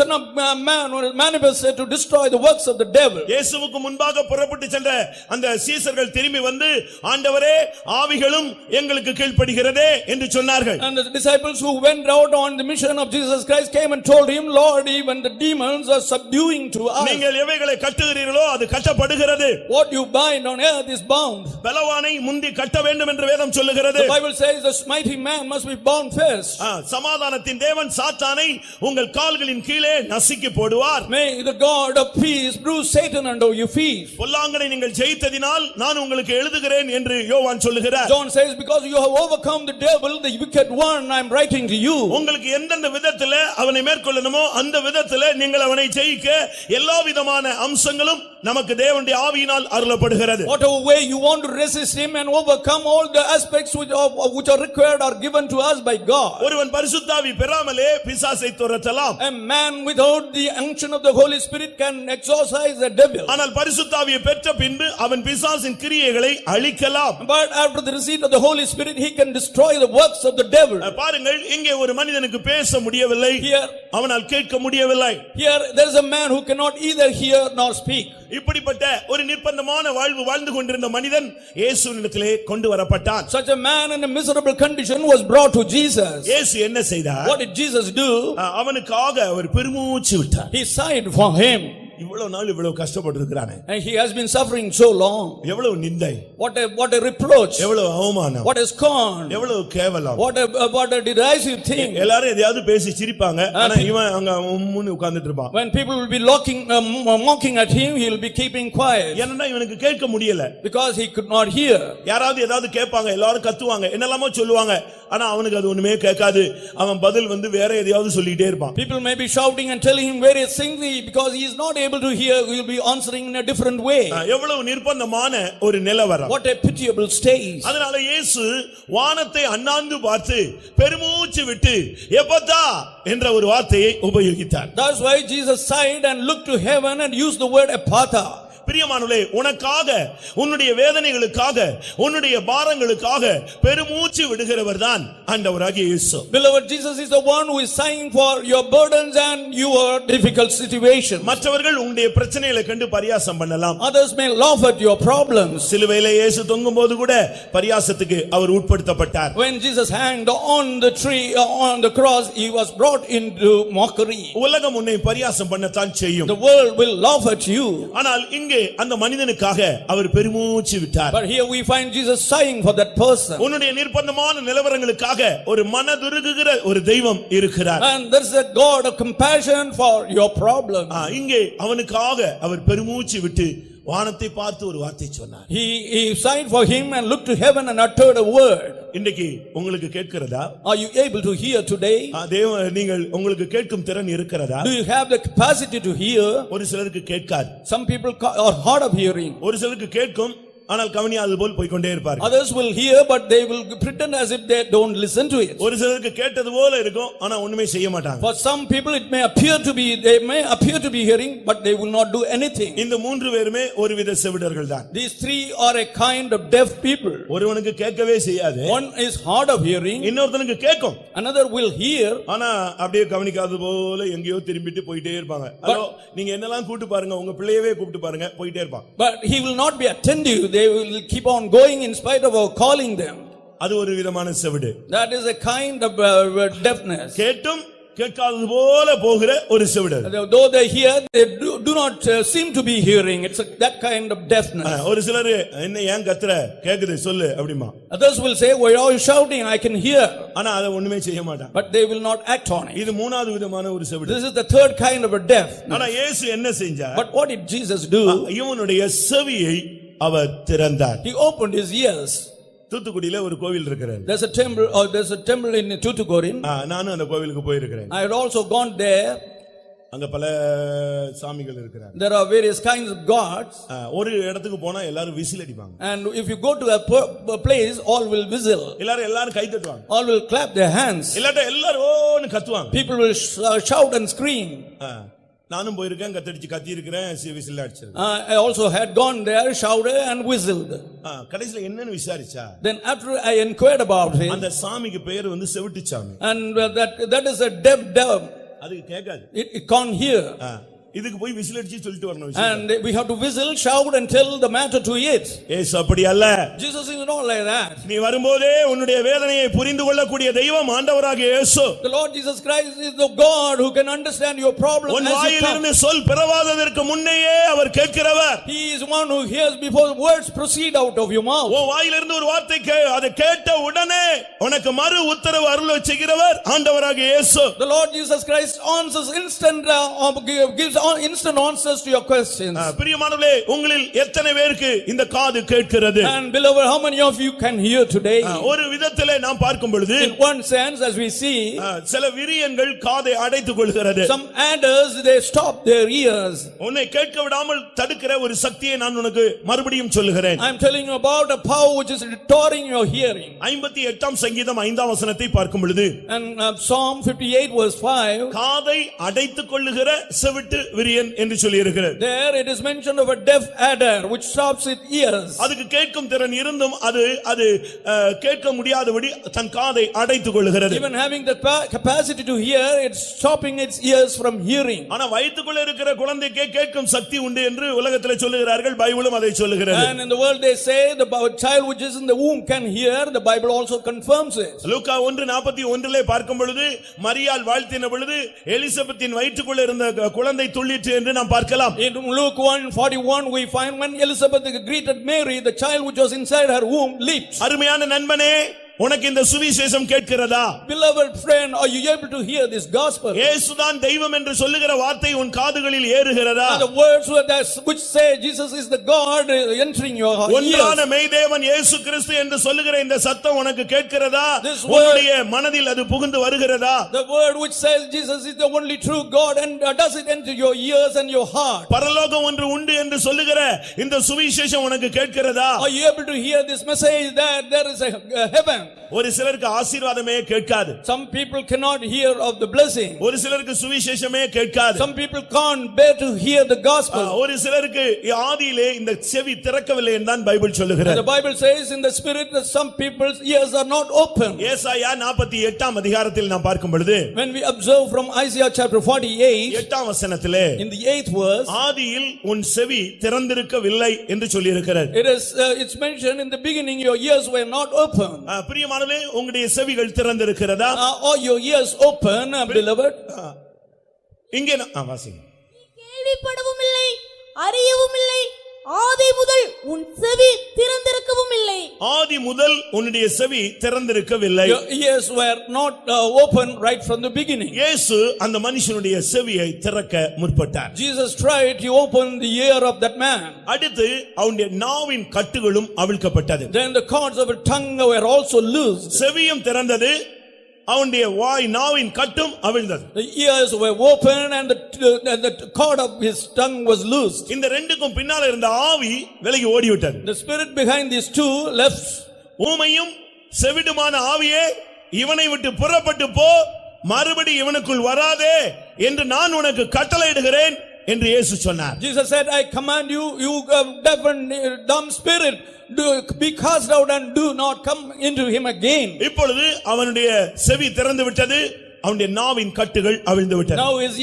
S2: son of man was manifested to destroy the works of the devil.
S1: இயேசுவுக்கு முன்பாக புறப்பட்டு சென்ற அந்த சீசர்கள் திரும்பி வந்து, ஆண்டவரே, ஆவிகளும் எங்களுக்கு கீழ்ப்படிகிறதே என்று சொன்னார்கள்.
S2: And the disciples who went out on the mission of Jesus Christ came and told him, Lord, even the demons are subduing to us.
S1: நீங்கள் எவைகளை கட்டுகிறீர்களோ அது கட்டப்படுகிறது.
S2: What you bind on earth is bound.
S1: பலவானை முந்தி கட்ட வேண்டும் என்று வேதம் சொல்லுகிறது.
S2: The Bible says the mighty man must be bound first.
S1: சமாதானத்தின் தேவன் சாத்தானை உங்கள் கால்களின் கீழே நசுக்கி போடுவார்.
S2: May the God of peace bruise Satan under your feet.
S1: பொல்லாங்கனை நீங்கள் ஜெயித்ததினால் நான் உங்களுக்கு எழுதுகிறேன் என்று யோவான் சொல்லுகிறார்.
S2: John says, because you have overcome the devil, the wicked one, I am writing to you.
S1: உங்களுக்கு எந்தெந்த விதத்திலே அவனை மேற்கொள்ளணுமோ அந்த விதத்திலே நீங்கள் அவனை ஜெயிக்க எல்லா விதமான அம்சங்களும் நமக்கு தேவனுடைய ஆவியினால் அருளப்படுகிறது.
S2: Whatever way you want to resist him and overcome all the aspects which are required are given to us by God.
S1: ஒருவன் பரிசுத்த ஆவி பெறாமலே பிசாசை துரத்தலாம்.
S2: A man without the unction of the Holy Spirit can exorcise the devil.
S1: ஆனால் பரிசுத்த ஆவியை பெற்ற பின்பு அவன் பிசாசின் கிரியைகளை அழிக்கலாம்.
S2: But after the receipt of the Holy Spirit he can destroy the works of the devil.
S1: பாருங்கள், இங்கே ஒரு மனிதனுக்கு பேச முடியவில்லை, அவனால் கேட்க முடியவில்லை.
S2: Here there is a man who cannot either hear nor speak.
S1: இப்படிப்பட்ட ஒரு நிர்பந்தமான வாழ்வு வாழ்ந்து கொண்டிருந்த மனிதன் இயேசுவினிடத்திலே கொண்டு வரப்பட்டான்.
S2: Such a man in a miserable condition was brought to Jesus.
S1: இயேசு என்ன செய்தார்?
S2: What did Jesus do?
S1: அவனுக்காக அவர் பெருமூச்சு விட்டார்.
S2: He sighed for him.
S1: இவ்வளவு நாள் இவ்வளவு கஷ்டப்பட்டு இருக்கிறானே,
S2: and he has been suffering so long.
S1: எவ்வளவு நிந்தை,
S2: what a reproach,
S1: எவ்வளவு அவமானம்,
S2: what a scorn,
S1: எவ்வளவு கேவலம்,
S2: what a derisive thing.
S1: எல்லாரும் எதையாவது பேசி சிரிப்பாங்க, ஆனா இவன் அங்க உம்முன்னு உட்கார்ந்துட்டு இருப்பான்.
S2: When people will be mocking at him, he will be keeping quiet.
S1: ஏன்னா இவனுக்கு கேட்க முடியல,
S2: because he could not hear.
S1: யாராவது ஏதாவது கேட்பாங்க, எல்லாரும் கத்துவாங்க, என்னெல்லாமோ சொல்லுவாங்க, ஆனா அவனுக்கு அது ஒண்ணுமே கேட்காது. அவன் பதில் வேற எதையாவது சொல்லிட்டே இருப்பான்.
S2: People may be shouting and telling him various things because he is not able to hear. He will be answering in a different way.
S1: எவ்வளவு நிர்பந்தமான ஒரு நிலவரம்.
S2: What a pitiable state.
S1: அதனால இயேசு வானத்தை அண்ணாந்து பார்த்து பெருமூச்சு விட்டு எப்பதா என்ற ஒரு வார்த்தையை உபயோகித்தார்.
S2: That's why Jesus sighed and looked to heaven and used the word ephatha.
S1: பிரியமானவர்களே, உனக்காக, உன்னுடைய வேதனைகளுக்காக, உன்னுடைய பாரங்களுக்காக பெருமூச்சு விடுகிறவர் தான் ஆண்டவராகிய இயேசு.
S2: Beloved, Jesus is the one who is sighing for your burdens and your difficult situations.
S1: மற்றவர்கள் உன்னுடைய பிரச்சனைகளை கண்டு பரியாசம் பண்ணலாம்.
S2: Others may laugh at your problems.
S1: சிலுவையிலே இயேசு தொங்கும்போது கூட பரியாசத்துக்கு அவர் உட்படுத்தப்பட்டார்.
S2: When Jesus hanged on the tree, on the cross, he was brought into mockery.
S1: உலகம் உன்னை பரியாசம் பண்ணத்தான் செய்யும்.
S2: The world will laugh at you.
S1: ஆனால் இங்கே அந்த மனிதனுக்காக அவர் பெருமூச்சு விட்டார்.
S2: But here we find Jesus sighing for that person.
S1: உன்னுடைய நிர்பந்தமான நிலவரங்களுக்காக ஒரு மனதுருகுகிற ஒரு தெய்வம் இருக்கிறார்.
S2: And there is a God of compassion for your problem.
S1: இங்கே அவனுக்காக அவர் பெருமூச்சு விட்டு வானத்தை பார்த்து ஒரு வார்த்தை சொன்னார்.
S2: He sighed for him and looked to heaven and uttered a word.
S1: இன்னைக்கு உங்களுக்கு கேட்கிறதா?
S2: Are you able to hear today?
S1: நீங்கள் உங்களுக்கு கேட்கும் திறன் இருக்கிறதா?
S2: Do you have the capacity to hear?
S1: ஒரு சிலருக்கு கேட்காது.
S2: Some people are hard of hearing.
S1: ஒரு சிலருக்கு கேட்கும், ஆனால் கவனியாது போல் போய் கொண்டே இருப்பார்கள்.
S2: Others will hear but they will pretend as if they don't listen to it.
S1: ஒரு சிலருக்கு கேட்டது போல இருக்கும், ஆனா ஒண்ணுமே செய்ய மாட்டாங்க.
S2: For some people it may appear to be hearing but they will not do anything.
S1: இந்த மூன்று பேருமே ஒருவித செவிடர்கள் தான்.
S2: These three are a kind of deaf people.
S1: ஒருவனுக்கு கேட்கவே செய்யாது.
S2: One is hard of hearing.
S1: இன்னொருத்தனுக்கு கேட்கும்.
S2: Another will hear.
S1: ஆனா அப்படியே கவனிக்காத போல எங்கேயோ திரும்பிட்டு போயிட்டே இருப்பாங்க. ஹலோ, நீங்க என்னெல்லாம் கூப்பிட்டு பாருங்க, உங்க பிள்ளையவே கூப்பிட்டு பாருங்க, போயிட்டே இருப்பாங்க.
S2: But he will not be attentive. They will keep on going in spite of our calling them.
S1: அது ஒரு விதமான செவிடு.
S2: That is a kind of deafness.
S1: கேட்டும் கேட்காதது போல போகிற ஒரு செவிடு.
S2: Though they hear, they do not seem to be hearing. It's that kind of deafness.
S1: ஒரு சிலர் என்ன ஏன் கத்துற, கேக்குது சொல்லு அப்படிமா.
S2: Others will say, why are you shouting? I can hear.
S1: ஆனா அதை ஒண்ணுமே செய்ய மாட்டாங்க.
S2: But they will not act on it.
S1: இது மூணாவது விதமான ஒரு செவிடு.
S2: This is the third kind of a deaf.
S1: ஆனா இயேசு என்ன செஞ்சார்?
S2: But what did Jesus do?
S1: இவனுடைய செவியை அவர் திறந்தார்.
S2: He opened his ears.
S1: தூத்துக்குடியில ஒரு கோவில் இருக்கிறது.
S2: There's a temple in Tuticorin.
S1: நானும் அந்த கோவிலுக்கு போய் இருக்கிறேன்.
S2: I had also gone there.
S1: அங்க பல சாமிகள் இருக்கிறாங்க.
S2: There are various kinds of gods.
S1: ஒரு இடத்துக்கு போனா எல்லாரும் விசில் அடிப்பாங்க.
S2: And if you go to a place, all will whistle.
S1: எல்லாரும் கை தட்டுவாங்க.
S2: All will clap their hands.
S1: இல்லாட்ட எல்லாரும் ஓன்னு கத்துவாங்க.
S2: People will shout and scream.
S1: நானும் போயிருக்கேன், கத்தி இருக்கிறேன், விசில் அடிச்சிருக்கேன்.
S2: I also had gone there, shouted and whistled.
S1: கடைசில என்னன்னு விசாரிச்சா,
S2: then after I inquired about it,
S1: அந்த சாமிக்கு பேர் செவிட்டு சாமி.
S2: and that is a deaf.
S1: அது கேட்காது.
S2: It can't hear.
S1: இதுக்கு போய் விசில் அடிச்சு சொல்லிட்டு வரணும்.
S2: And we have to whistle, shout and tell the matter to it.
S1: ஏசு அப்படி அல்ல.
S2: Jesus is not like that.
S1: நீ வரும்போதே உன்னுடைய வேதனையை புரிந்து கொள்ளக்கூடிய தெய்வம் ஆண்டவராகிய இயேசு.
S2: The Lord Jesus Christ is the God who can understand your problem
S1: உன்
S2: as you come.
S1: வாயிலிருந்து சொல் பிறவாததற்கு முன்னேயே அவர் கேட்கிறவர்.
S2: He is one who hears before words proceed out of your mouth.
S1: உன் வாயிலிருந்து ஒரு வார்த்தை அதை கேட்ட உடனே உனக்கு மறு உத்தரவு அருள செய்கிறவர் ஆண்டவராகிய இயேசு.
S2: The Lord Jesus Christ answers instant, gives instant answers to your questions.
S1: பிரியமானவர்களே, உங்களில் எத்தனை பேருக்கு இந்த காது கேட்கிறது?
S2: And beloved, how many of you can hear today?
S1: ஒரு விதத்திலே நாம் பார்க்கும் பொழுது,
S2: In one sense, as we see,
S1: சில விரியன்கள் காதை அடைத்துக் கொள்கிறது.
S2: some adders, they stop their ears.
S1: உன்னை கேட்க விடாமல் தடுக்கிற ஒரு சக்தியை நான் உனக்கு மறுபடியும் சொல்லுகிறேன்.
S2: I am telling you about a power which is retarding your hearing.
S1: 58ஆம் சங்கீதம் 5ஆம் வசனத்தை பார்க்கும் பொழுது,
S2: And Psalm 58 verse 5,
S1: காதை அடைத்துக் கொள்ளுகிற செவிட்டு விரியன் என்று சொல்லி இருக்கிறது.
S2: there it is mentioned of a deaf adder which stops its ears.
S1: அதுக்கு கேட்கும் திறன் இருந்தும் அது கேட்க முடியாதபடி தன் காதை அடைத்துக் கொள்ளுகிறது.
S2: Even having the capacity to hear, it's stopping its ears from hearing.
S1: ஆனா வயிற்றுக்குள்ள இருக்கிற குழந்தைக்கு கேட்கும் சக்தி உண்டு என்று உலகத்திலே சொல்லுகிறார்கள், பைபிளும் அதை சொல்லுகிறது.
S2: And in the world they say the child which is in the womb can hear, the Bible also confirms it.
S1: லூக்கா 1:41 பார்க்கும் பொழுது, மரியாள் வாழ்த்தின பொழுது எலிசபெத்தின் வயிற்றுக்குள்ள இருந்த குழந்தை துள்ளிற்று என்று நாம் பார்க்கலாம்.
S2: In Luke 1:41 we find when Elizabeth greeted Mary, the child which was inside her womb leaped.
S1: அருமையான நண்பனே, உனக்கு இந்த சுவிசேஷம் கேட்கிறதா?
S2: Beloved friend, are you able to hear this gospel?
S1: இயேசுதான் தெய்வம் என்று சொல்லுகிற வார்த்தை உன் காதுகளில் ஏறுகிறதா?
S2: And the words which say Jesus is the God entering your ears.
S1: ஒன்றான மெய்தேவன் இயேசு கிறிஸ்து என்று சொல்லுகிற இந்த சத்தம் உனக்கு கேட்கிறதா? உன்னுடைய மனதில் அது புகுந்து வருகிறதா?
S2: The word which says Jesus is the only true God, and does it enter your ears and your heart?
S1: பரலோகம் ஒன்று உண்டு என்று சொல்லுகிற இந்த சுவிசேஷம் உனக்கு கேட்கிறதா?
S2: Are you able to hear this message that there is a heaven?
S1: ஒரு சிலருக்கு ஆசீர்வாதமே கேட்காது.
S2: Some people cannot hear of the blessing.
S1: ஒரு சிலருக்கு சுவிசேஷமே கேட்காது.
S2: Some people can't bear to hear the gospel.
S1: ஒரு சிலருக்கு ஆதியிலே இந்த செவி திறக்கவில்லை என்றான் பைபிள் சொல்லுகிறது.
S2: The Bible says in the spirit that some people's ears are not open.
S1: ஏசாயா 48ஆம் அதிகாரத்தில் நாம் பார்க்கும் பொழுது,
S2: When we observe from Isaiah chapter 48,
S1: 8ஆம் வசனத்திலே,
S2: in the 8th verse,
S1: ஆதியில் உன் செவி திறந்திருக்கவில்லை என்று சொல்லி இருக்கிறது.
S2: it's mentioned in the beginning your ears were not open.
S1: பிரியமானவர்களே, உங்களுடைய செவிகள் திறந்திருக்கிறதா?
S2: Are your ears open, beloved?
S1: இங்கே வாசிங்க.
S3: கேள்விப்படவும் இல்லை, அறியவும் இல்லை, ஆதி முதல் உன் செவி திறந்திருக்கவும் இல்லை.
S1: ஆதி முதல் உன்னுடைய செவி திறந்திருக்கவில்லை.
S2: Your ears were not open right from the beginning.
S1: இயேசு அந்த மனுஷனுடைய செவியை திறக்க முற்பட்டார்.
S2: Jesus tried to open the ear of that man.
S1: அடுத்து அவனுடைய நாவின் கட்டுகளும் அவிழ்க்கப்பட்டது.
S2: Then the cords of his tongue were also loosed.
S1: செவியும் திறந்தது, அவனுடைய வாய் நாவின் கட்டும் அவிழ்ந்தது.
S2: The ears were open and the cord of his tongue was loosed.
S1: இந்த ரெண்டுக்கும் பின்னால இருந்த ஆவி விலகி ஓடிவிட்டது.
S2: The spirit behind these two left.
S1: ஊமையும் செவிடுமான ஆவியே, இவனை விட்டு புறப்பட்டு போ, மறுபடி இவனுக்குள் வராதே என்று நான் உனக்கு கட்டளையிடுகிறேன் என்று இயேசு சொன்னார்.
S2: Jesus said, I command you, you deaf and dumb spirit, be cast out and do not come into him again.
S1: இப்பொழுது அவனுடைய செவி திறந்து விட்டது, அவனுடைய நாவின் கட்டுகள் அவிழ்ந்து விட்டது.
S2: Now his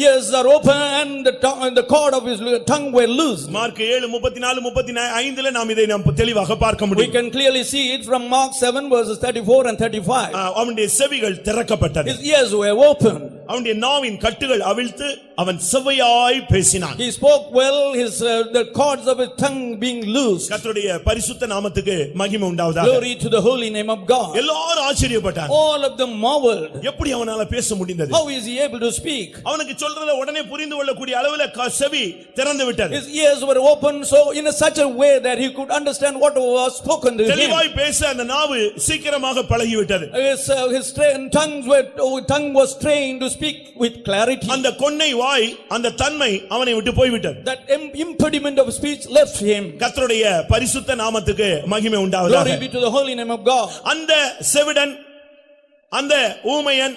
S2: ears are open and the cord of his tongue were loosed.
S1: Mark 7:34-35 நாம் இதை தெளிவாக பார்க்க
S2: We
S1: முடியும்.
S2: can clearly see it from Mark 7 verses 34 and 35.
S1: அவனுடைய செவிகள் திறக்கப்பட்டது.
S2: His ears were open.
S1: அவனுடைய நாவின் கட்டுகள் அவிழ்த்து அவன் செவ்வையாய் பேசினான்.
S2: He spoke well, the cords of his tongue being loosed.
S1: கர்த்தருடைய பரிசுத்த நாமத்துக்கு மகிமை உண்டாவதாக.
S2: Glory to the holy name of God.
S1: எல்லாரும் ஆச்சரியப்பட்டாங்க.
S2: All of them marveled.
S1: எப்படி அவனால பேச முடிந்தது?
S2: How is he able to speak?
S1: அவனுக்கு சொல்றத உடனே புரிந்து கொள்ளக்கூடிய அளவுல செவி திறந்து விட்டது.
S2: His ears were open so in such a way that he could understand what was spoken to him.
S1: தெளிவாய் பேச அந்த நாவு சீக்கிரமாக பழகிவிட்டது.
S2: His tongue was trained to speak with clarity.
S1: அந்த கொன்னை வாய், அந்த தன்மை அவனை விட்டு போய்விட்டது.
S2: That impediment of speech left him.
S1: கர்த்தருடைய பரிசுத்த நாமத்துக்கு மகிமை உண்டாவதாக.
S2: Glory be to the holy name of God.
S1: அந்த செவிடன், அந்த ஊமையன்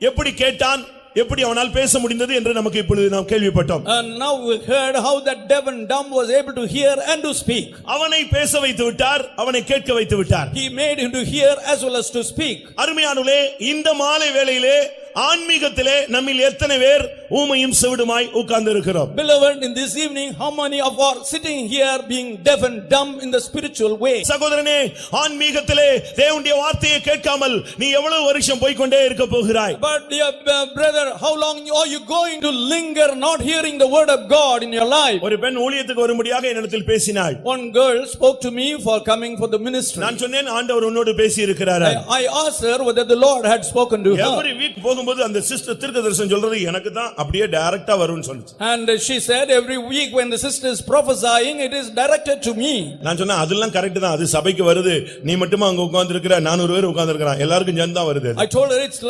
S1: எப்படி கேட்டான், எப்படி அவனால் பேச முடிந்தது என்று நமக்கு இப்பொழுது நாம் கேள்விப்பட்டோம்.
S2: And now we heard how that deaf and dumb was able to hear and to speak.
S1: அவனை பேச வைத்து விட்டார், அவனை கேட்க வைத்து விட்டார்.
S2: He made him to hear as well as to speak.
S1: அருமையானவர்களே, இந்த மாலை வேளையிலே ஆன்மீகத்திலே நம்மில் எத்தனை பேர் ஊமையும் செவிடுமாய் உட்கார்ந்து இருக்கிறோம்?
S2: Beloved, in this evening, how many of our sitting here being deaf and dumb in the spiritual way?
S1: சகோதரனே, ஆன்மீகத்திலே தேவனுடைய வார்த்தையை கேட்காமல் நீ எவ்வளவு வருஷம் போய் கொண்டே இருக்க போகிறாய்?
S2: But dear brother, how long are you going to linger not hearing the word of God in your life?
S1: ஒரு பெண் ஊழியத்துக்கு வரும்படியாக என்னிடத்தில் பேசினாள்.
S2: One girl spoke to me for coming for the ministry.
S1: நான் சொன்னேன், ஆண்டவர் உன்னோடு பேசி இருக்கிறார்.
S2: I asked her whether the Lord had spoken to her.
S1: Every week போகும்போது சொல்லும்போது அந்த சிஸ்டர் தீர்க்கதரிசனம் சொல்றது எனக்கு தான் அப்படியே டைரக்டா வரும்னு சொன்னுச்சு.
S2: And she said every week when the sister is prophesying, it is directed to me.
S1: நான் சொன்னேன் அதெல்லாம் கரெக்ட் தான், அது சபைக்கு வருது, நீ மட்டுமா அங்க உட்கார்ந்திருக்கிற, 400 பேர் உட்கார்ந்திருக்கான், எல்லாருக்கும் சேர்ந்து தான் வருது.
S2: I told her it's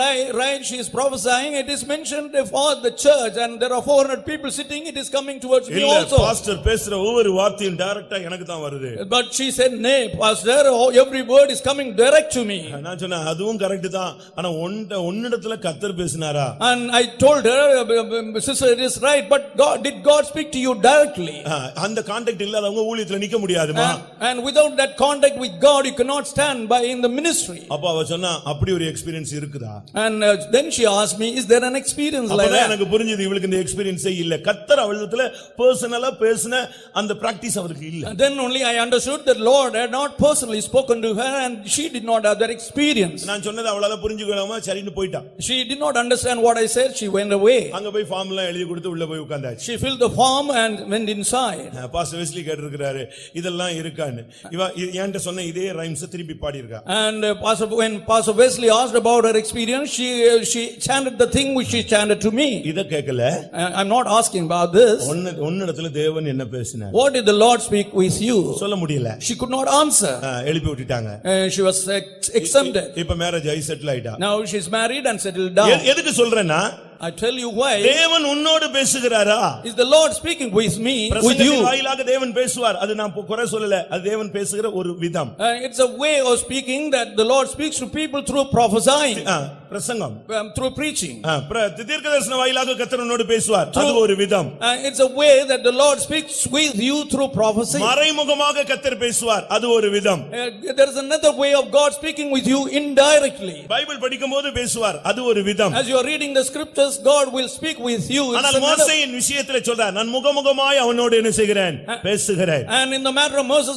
S2: right, she is prophesying, it is mentioned for the church and there are 400 people sitting, it is coming towards me
S1: இல்ல
S2: also.
S1: பாஸ்டர் பேசுற ஒவ்வொரு வார்த்தையும் டைரக்டா எனக்கு தான் வருது.
S2: But she said nay pastor, every word is coming direct to me.
S1: நான் சொன்னேன் அதுவும் கரெக்ட் தான், ஆனா ஒன்னிடத்துல கர்த்தர் பேசினாரா?
S2: And I told her, sister, it is right, but did God speak to you directly?
S1: அந்த கான்டாக்ட் இல்லாதவங்க ஊழியத்துல நிக்க முடியாதுமா.
S2: And without that contact with God you cannot stand by in the ministry.
S1: அப்ப அவ சொன்னா அப்படி ஒரு எக்ஸ்பீரியன்ஸ் இருக்குதா?
S2: And then she asked me, is there an experience like that?
S1: எனக்கு புரிஞ்சது இவளுக்கு இந்த எக்ஸ்பீரியன்ஸே இல்ல, கர்த்தர் அவளிடத்துல பர்சனலா பேசின அந்த பிராக்டீஸ் அவருக்கு இல்ல.
S2: Then only I understood that Lord had not personally spoken to her and she did not have that experience.
S1: நான் சொன்னது அவளால புரிஞ்சுக்கலாமா, சரின்னு போய்ட்டா.
S2: She did not understand what I said, she went away.
S1: அங்க போய் ஃபார்ம் எல்லாம் எழுதி கொடுத்து உள்ள போய் உட்கார்ந்தாச்சு.
S2: She filled the form and went inside.
S1: Pastor Wesley கேட்டிருக்காரு இதெல்லாம் இருக்கான்னு, இவ என்கிட்ட சொன்ன இதே ரைம்ஸ் திருப்பி பாடி இருக்கா.
S2: And when Pastor Wesley asked about her experience, she chanted the thing which she chanted to me.
S1: இத கேக்கல.
S2: I'm not asking about this.
S1: ஒன்னிடத்துல தேவன் என்ன பேசினார்?
S2: What did the Lord speak with you?
S1: சொல்ல முடியல.
S2: She could not answer.
S1: எழுப்பி விட்டுட்டாங்க.
S2: She was exempted.
S1: இப்ப மேரேஜ் ஆயி செட்டில் ஆயிட்டா.
S2: Now she is married and settled down.
S1: எதுக்கு சொல்றேன்னா,
S2: I tell you why.
S1: தேவன் உன்னோடு பேசுகிறாரா?
S2: Is the Lord speaking with me, with you?
S1: வாயிலாக தேவன் பேசுவார், அது நான் குறை சொல்லல, அது தேவன் பேசுகிற ஒரு விதம்.
S2: It's a way of speaking that the Lord speaks to people through prophesying.
S1: பிரசங்கம்,
S2: through preaching.
S1: தீர்க்கதரிசன வாயிலாக கர்த்தர் உன்னோடு பேசுவார், அது ஒரு விதம்.
S2: It's a way that the Lord speaks with you through prophecy.
S1: மறைமுகமாக கர்த்தர் பேசுவார், அது ஒரு விதம்.
S2: There is another way of God speaking with you indirectly.
S1: Bible படிக்கும்போது பேசுவார், அது ஒரு விதம்.
S2: As you are reading the scriptures, God will speak with you.
S1: ஆனால் மோசேயின் விஷயத்திலே சொல்றார், நான் முகமுகமாய் அவனோடு என்ன செய்கிறேன், பேசுகிறேன்.
S2: And in the matter of Moses,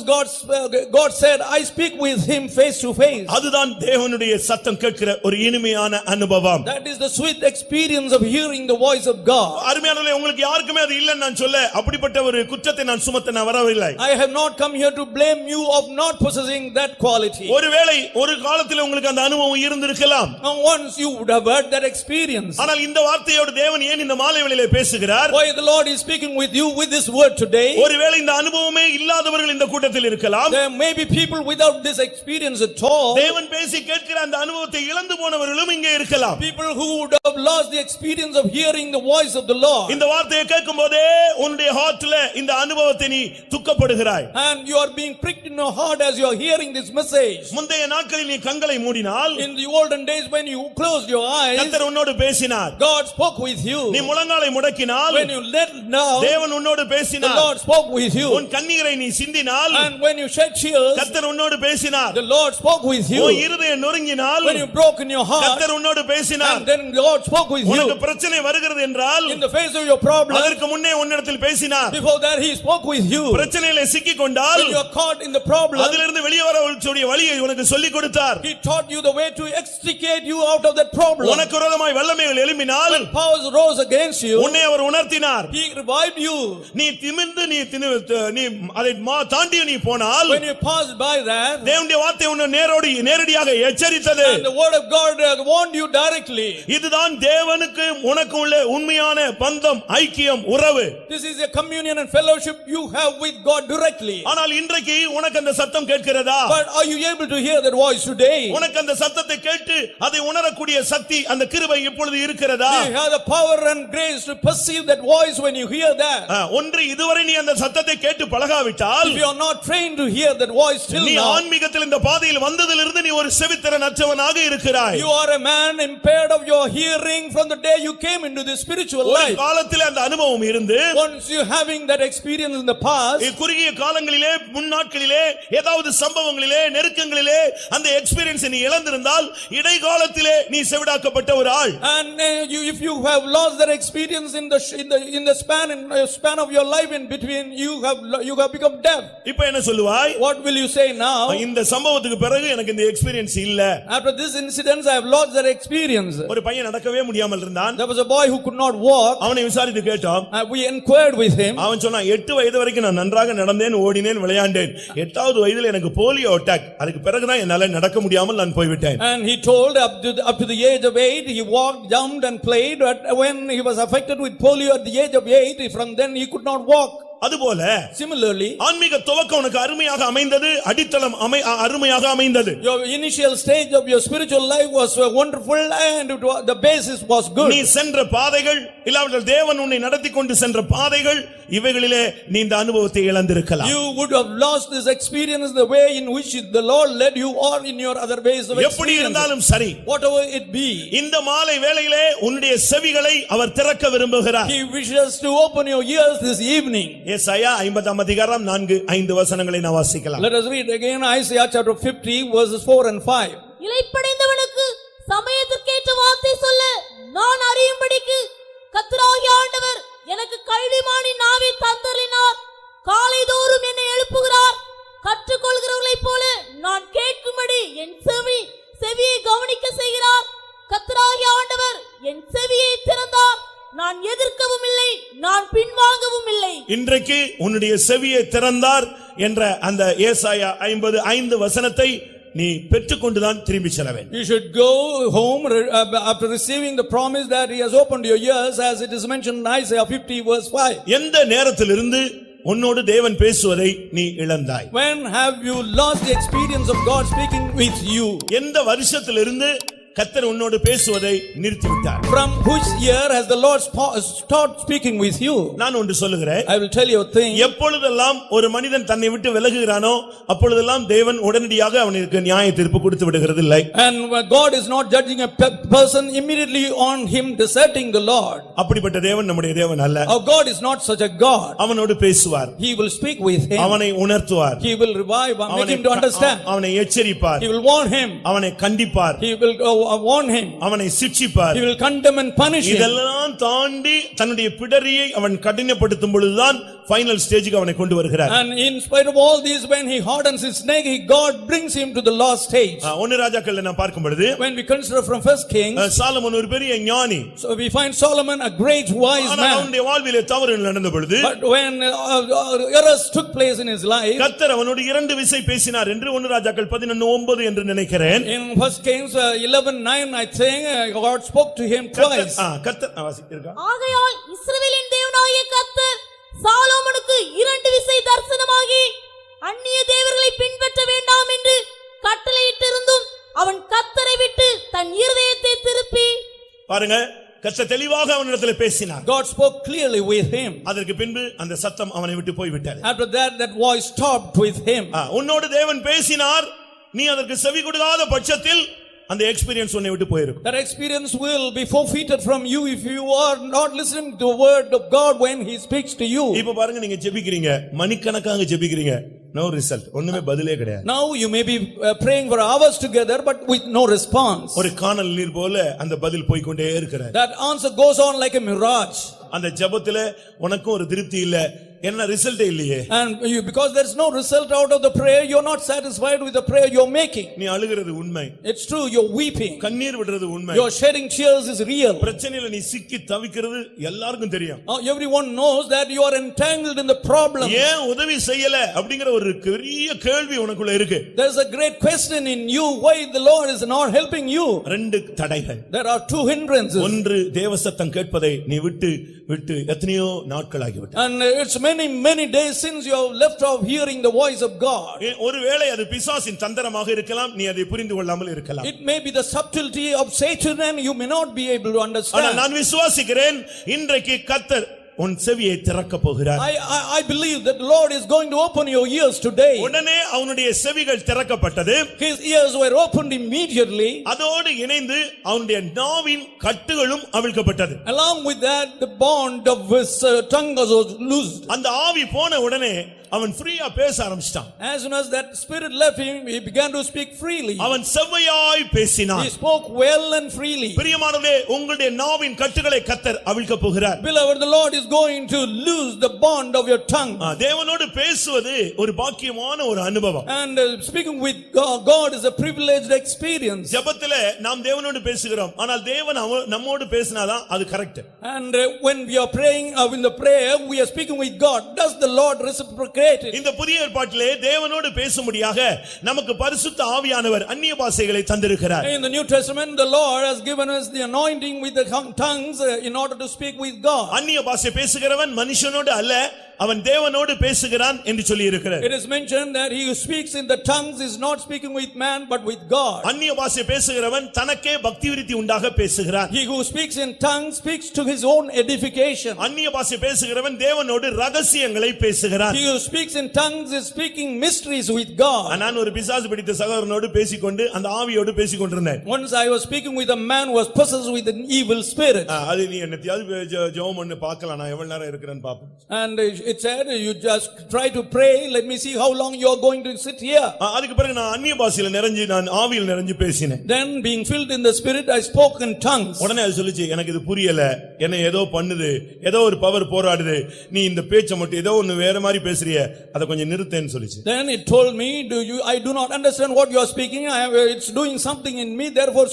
S2: God said, I speak with him face to face.
S1: அதுதான் தேவனுடைய சத்தம் கேட்கிற ஒரு இனிமையான அனுபவம்.
S2: That is the sweet experience of hearing the voice of God.
S1: அருமையானவர்களே, உங்களுக்கு யாருக்குமே அது இல்லன்னு நான் சொல்ல, அப்படிப்பட்ட ஒரு குற்றத்தை நான் சுமத்த நான் வரவில்லை.
S2: I have not come here to blame you of not possessing that quality.
S1: ஒருவேளை ஒரு காலத்தில் உங்களுக்கு அந்த அனுபவம் இருந்திருக்கலாம்.
S2: Once you would have had that experience.
S1: ஆனால் இந்த வார்த்தையோடு தேவன் ஏன் இந்த மாலை வேளையிலே பேசுகிறார்?
S2: Why the Lord is speaking with you with this word today?
S1: ஒருவேளை இந்த அனுபவமே இல்லாதவர்கள் இந்த கூட்டத்தில் இருக்கலாம்.
S2: There may be people without this experience at all.
S1: தேவன் பேசி கேட்கிற அந்த அனுபவத்தை இழந்து போனவர்களும் இங்கே இருக்கலாம்.
S2: People who would have lost the experience of hearing the voice of the Lord.
S1: இந்த வார்த்தையை கேட்கும்போதே உன்னுடைய ஹார்ட்ல இந்த அனுபவத்தை நீ துக்கப்படுகிறாய்.
S2: And you are being pricked in your heart as you are hearing this message.
S1: முந்தைய நாட்களில் நீ கண்களை மூடினால்,
S2: in the olden days when you closed your eyes,
S1: கர்த்தர் உன்னோடு பேசினார்.
S2: God spoke with you.
S1: நீ முழங்காலை முடக்கினால்,
S2: when you let down,
S1: தேவன் உன்னோடு பேசினார்.
S2: the Lord spoke with you.
S1: உன் கண்ணீரை நீ சிந்தினால்,
S2: and when you shed tears,
S1: கர்த்தர் உன்னோடு பேசினார்.
S2: the Lord spoke with you.
S1: உன் இருதயம் நொறுங்கினால்,
S2: when you broke in your heart,
S1: கர்த்தர் உன்னோடு பேசினார்.
S2: and then God spoke with you.
S1: உனக்கு பிரச்சனை வருகிறது என்றால்,
S2: in the face of your problem,
S1: அதற்கு முன்னே உன்னிடத்தில் பேசினார்.
S2: before that he spoke with you.
S1: பிரச்சனையிலே சிக்கிக் கொண்டால்,
S2: when you are caught in the problem,
S1: அதிலிருந்து வெளியே வர உன்னுடைய வழியை உனக்கு சொல்லிக் கொடுத்தார்.
S2: he taught you the way to extricate you out of that problem.
S1: உனக்கு விரோதமாய் வல்லமைகள் எழும்பினால்,
S2: when powers rose against you,
S1: உன்னை அவர் உணர்த்தினார்.
S2: he revived you.
S1: நீ திமிர்ந்து நீ அதை தாண்டி நீ போனால்,
S2: when you passed by that,
S1: தேவனுடைய வார்த்தை உன்னை நேரடியாக எச்சரித்தது.
S2: and the word of God warned you directly.
S1: இதுதான் தேவனுக்கு உனக்கு உள்ள உண்மையான பந்தம், ஐக்கியம், உறவு.
S2: This is a communion and fellowship you have with God directly.
S1: ஆனால் இன்றைக்கு உனக்கு அந்த சத்தம் கேட்கிறதா?
S2: But are you able to hear that voice today?
S1: உனக்கு அந்த சத்தத்தை கேட்டு அதை உணரக்கூடிய சக்தி, அந்த கிருபை இப்பொழுது இருக்கிறதா?
S2: You have the power and grace to perceive that voice when you hear that.
S1: ஒன்று, இதுவரை நீ அந்த சத்தத்தை கேட்டு பழகாவிட்டால்,
S2: if you are not trained to hear that voice till
S1: நீ
S2: now,
S1: ஆன்மீகத்தில் இந்த பாதையில் வந்ததிலிருந்து நீ ஒரு செவித்திறனற்றவனாக இருக்கிறாய்.
S2: you are a man impaired of your hearing from the day you came into this spiritual life.
S1: ஒரு காலத்தில் அந்த அனுபவம் இருந்து,
S2: once you having that experience in the past,
S1: குறுகிய காலங்களிலே, முன்னாட்களிலே, ஏதாவது சம்பவங்களிலே, நெருக்கங்களிலே அந்த எக்ஸ்பீரியன்ஸ் நீ இழந்திருந்தால், இடைக்காலத்திலே நீ செவிடாக்கப்பட்ட ஒரு ஆள்.
S2: and if you have lost that experience in the span of your life in between, you have become deaf.
S1: இப்போ என்ன சொல்லுவாய்?
S2: What will you say now?
S1: இந்த சம்பவத்துக்கு பிறகு எனக்கு இந்த எக்ஸ்பீரியன்ஸ் இல்ல.
S2: After this incident I have lost that experience.
S1: ஒரு பையன் நடக்கவே முடியாமல் இருந்தான்.
S2: There was a boy who could not walk.
S1: அவனை விசாரித்து கேட்டோம்.
S2: We inquired with him.
S1: அவன் சொன்னான் 8 வயது வரைக்கும் நான் நன்றாக நடந்தேன், ஓடினேன், விளையாண்டேன். 8வது வயதில் எனக்கு போலியோ அட்டாக். அதுக்கு பிறகு தான் என்னால நடக்க முடியாமல் நான் போய் விட்டேன்.
S2: And he told up to the age of 8 he walked, jumped and played, but when he was affected with polio at the age of 8, from then he could not walk.
S1: அதுபோல
S2: similarly
S1: ஆன்மீக துவக்கம் உனக்கு அருமையாக அமைந்தது, அடித்தளம் அருமையாக அமைந்தது.
S2: Your initial stage of your spiritual life was wonderful and the basis was good.
S1: நீ சென்ற பாதைகள் இல்லாவிட்டால் தேவன் உன்னை நடத்தி கொண்டு சென்ற பாதைகள், இவைகளிலே நீ இந்த அனுபவத்தை இழந்திருக்கலாம்.
S2: You would have lost this experience the way in which the Lord led you or in your other ways of experience.
S1: எப்படி இருந்தாலும் சரி,
S2: whatever it be,
S1: இந்த மாலை வேளையிலே உன்னுடைய செவிகளை அவர் திறக்க விரும்புகிறார்.
S2: He wishes to open your ears this evening.
S1: ஏசாயா 50ஆம் அதிகாரம் 4-5 வசனங்களை நான் வாசிக்கலாம்.
S2: Let us read again Isaiah chapter 50 verses 4 and 5.
S3: இளைப்படைந்தவனுக்கு சமயத்திற்கேற்ற வார்த்தை சொல்ல நான் அறியும்படிக்கு கர்த்தராகிய ஆண்டவர் எனக்கு கல்விமானின் நாவை தந்தருளினார். காலைதோறும் என்னை எழுப்புகிறார். கற்றுக்கொள்கிறவர்களைப் போல நான் கேட்கும்படி என் செவியை கவனிக்க செய்கிறார். கர்த்தராகிய ஆண்டவர் என் செவியை திறந்தார். நான் எதிர்க்கவும் இல்லை, நான் பின்வாங்கவும் இல்லை.
S1: இன்றைக்கு உன்னுடைய செவியை திறந்தார் என்ற அந்த ஏசாயா 55 வசனத்தை நீ பெற்றுக்கொண்டுதான் திரும்பி செல்ல வேண்டும்.
S2: You should go home after receiving the promise that he has opened your ears, as it is mentioned in Isaiah 50 verse 5.
S1: எந்த நேரத்திலிருந்து உன்னோடு தேவன் பேசுவதை நீ இழந்தாய்?
S2: When have you lost the experience of God speaking with you?
S1: எந்த வருஷத்திலிருந்து கர்த்தர் உன்னோடு பேசுவதை நிறுத்திவிட்டார்?
S2: From which year has the Lord stopped speaking with you?
S1: நான் ஒன்று சொல்லுகிறேன்.
S2: I will tell you a thing.
S1: எப்பொழுதெல்லாம் ஒரு மனிதன் தன்னை விட்டு விலகுகிறானோ அப்பொழுதெல்லாம் தேவன் உடனடியாக அவனுக்கு நியாய தீர்ப்பு கொடுத்து விடுகிறது இல்லை.
S2: And God is not judging a person immediately on him deserting the Lord.
S1: அப்படிப்பட்ட தேவன் நம்முடைய தேவன் அல்ல.
S2: Our God is not such a God.
S1: அவனோடு பேசுவார்.
S2: He will speak with him.
S1: அவனை உணர்த்துவார்.
S2: He will revive and make him to understand.
S1: அவனை எச்சரிப்பார்.
S2: He will warn him.
S1: அவனை கண்டிப்பார்.
S2: He will warn him.
S1: அவனை சிட்சிப்பார்.
S2: He will condemn and punish him.
S1: இதெல்லாம் தாண்டி தன்னுடைய பிடரியை அவன் கடினப்படுத்தும் பொழுதுதான் ஃபைனல் ஸ்டேஜுக்கு அவனை கொண்டு வருகிறார்.
S2: And in spite of all this, when he hardens his neck, God brings him to the last stage.
S1: ஒன்னு ராஜாக்கள்ல நான் பார்க்கும் பொழுது,
S2: when we consider from First Kings,
S1: Solomon ஒரு பெரிய ஞானி.
S2: So we find Solomon a great wise man.
S1: அவனுடைய வாழ்விலே தவறுகள் நடந்த பொழுது,
S2: but when errors took place in his life,
S1: கர்த்தர் அவனோடு 2 விசை பேசினார் என்று ஒன்னு ராஜாக்கள் 11:9 என்று நினைக்கிறேன்.
S2: In First Kings 11:9 I think God spoke to him twice.
S1: கர்த்தர் வாசிக்கிறீர்களா?
S3: ஆகையால் இஸ்ரவேலின் தேவனாகிய கர்த்தர் சாலோமோனுக்கு 2 விசை தரிசனமாகி அந்நிய தேவர்களை பின்பற்ற வேண்டாம் என்று கட்டளையிட்டிருந்தும் அவன் கர்த்தரை விட்டு தன் இருதயத்தை திருப்பி,
S1: பாருங்க, கர்த்தர் தெளிவாக அவனிடத்தில் பேசினார்.
S2: God spoke clearly with him.
S1: அதற்கு பின்பு அந்த சத்தம் அவனை விட்டு போய் விட்டது.
S2: After that voice stopped with him.
S1: உன்னோடு தேவன் பேசினார், நீ அதற்கு செவி கொடுக்காத பட்சத்தில் அந்த எக்ஸ்பீரியன்ஸ் உன்னை விட்டு போயிருக்கும்.
S2: That experience will be forfeited from you if you are not listening to the word of God when he speaks to you.
S1: இப்போ பாருங்க, நீங்க ஜெபிக்கிறீங்க, மணிக்கணக்காக ஜெபிக்கிறீங்க, no result, ஒண்ணுமே பதிலே கிடையாது.
S2: Now you may be praying for hours together but with no response.
S1: ஒரு கானல் நீர் போல அந்த பதில் போய் கொண்டே இருக்கிறது.
S2: That answer goes on like a mirage.
S1: அந்த ஜெபத்திலே உனக்கும் ஒரு திருப்தி இல்ல, என்ன ரிசல்ட் இல்லையே.
S2: And you, because there is no result out of the prayer, you are not satisfied with the prayer you are making.
S1: நீ அழுகிறது உண்மை.
S2: It's true, you are weeping.
S1: கண்ணீர் விடுறது உண்மை.
S2: You are shedding tears is real.
S1: பிரச்சனையில நீ சிக்கி தவிக்கிறது எல்லாருக்கும் தெரியும்.
S2: Everyone knows that you are entangled in the problem.
S1: ஏன் உதவி செய்யல அப்படிங்கற ஒரு பெரிய கேள்வி உனக்குள்ள இருக்கு.
S2: There is a great question in you, why the Lord is not helping you.
S1: 2 தடைகள்.
S2: There are 2 hindrances.
S1: ஒன்று, தேவசத்தம் கேட்பதை நீ விட்டு எத்தனையோ நாட்கள் ஆகிவிட்டது.
S2: And it's many days since you have left off hearing the voice of God.
S1: ஒருவேளை அது பிசாசின் தந்திரமாக இருக்கலாம், நீ அதை புரிந்து கொள்ளாமல் இருக்கலாம்.
S2: It may be the subtlety of Satan and you may not be able to understand.
S1: ஆனால் நான் விசுவாசிக்கிறேன், இன்றைக்கு கர்த்தர் உன் செவியை திறக்க போகிறார்.
S2: I believe that the Lord is going to open your ears today.
S1: உடனே அவனுடைய செவிகள் திறக்கப்பட்டது.
S2: His ears were opened immediately.
S1: அதோடு இணைந்து அவனுடைய நாவின் கட்டுகளும் அவிழ்க்கப்பட்டது.
S2: Along with that, the bond of his tongue was loosed.
S1: அந்த ஆவி போன உடனே அவன் ஃப்ரீயா பேச ஆரம்பிச்சான்.
S2: As soon as that spirit left him, he began to speak freely.
S1: அவன் செவ்வையாய் பேசினான்.
S2: He spoke well and freely.
S1: பிரியமானவர்களே, உங்களுடைய நாவின் கட்டுகளை கர்த்தர் அவிழ்க்கப் போகிறார்.
S2: Beloved, the Lord is going to loose the bond of your tongue.
S1: தேவனோடு பேசுவது ஒரு பாக்கியமான ஒரு அனுபவம்.
S2: And speaking with God is a privileged experience.
S1: ஜெபத்திலே நாம் தேவனோடு பேசுகிறோம். ஆனால் தேவன் நம்மோடு பேசினாதான் அது correct.
S2: And when we are praying in the prayer, we are speaking with God. Does the Lord reciprocate?
S1: இந்த புதிய ஏற்பாட்டிலே தேவனோடு பேசும்படியாக நமக்கு பரிசுத்த ஆவியானவர் அந்நிய பாஷைகளை தந்திருக்கிறார்.
S2: In the New Testament, the Lord has given us the anointing with the tongues in order to speak with God.
S1: அந்நிய பாஷை பேசுகிறவன் மனுஷனோடு அல்ல, அவன் தேவனோடு பேசுகிறான் என்று சொல்லி இருக்கிறார்.
S2: It is mentioned that he who speaks in the tongues is not speaking with man but with God.
S1: அந்நிய பாஷை பேசுகிறவன் தனக்கே பக்தி விருத்தி உண்டாக பேசுகிறான்.
S2: He who speaks in tongues speaks to his own edification.
S1: அந்நிய பாஷை பேசுகிறவன் தேவனோடு ரகசியங்களை பேசுகிறான்.
S2: He who speaks in tongues is speaking mysteries with God.
S1: நான் ஒரு பிசாசு பிடித்த சகோதரனோடு பேசிக்கொண்டு அந்த ஆவியோடு பேசிக்கொண்டிருந்தேன்.
S2: Once I was speaking with a man who was possessed with an evil spirit.
S1: அது நீ என்னத்தையாவது ஜெபம் பண்ணி பார்க்கலாம், நான் எவ்வளவு நேரம் இருக்கிறேன்னு பாப்பேன்.
S2: And it said, you just try to pray, let me see how long you are going to sit here.
S1: அதுக்கு பிறகு நான் அந்நிய பாஷையில நிறைஞ்சு நான் ஆவியில் நிறைஞ்சு பேசினேன்.
S2: Then being filled in the spirit, I spoke in tongues.
S1: உடனே அது சொல்லுச்சு, எனக்கு இது புரியல, என்ன ஏதோ பண்ணுது, ஏதோ ஒரு பவர் போராடுது, நீ இந்த பேச்சை மட்டும் ஏதோ ஒன்னு வேற மாதிரி பேசுறியே, அதை கொஞ்சம் நிறுத்தேன்னு சொல்லுச்சு.
S2: Then it told me, I do not understand what you are speaking, it's doing something in me, therefore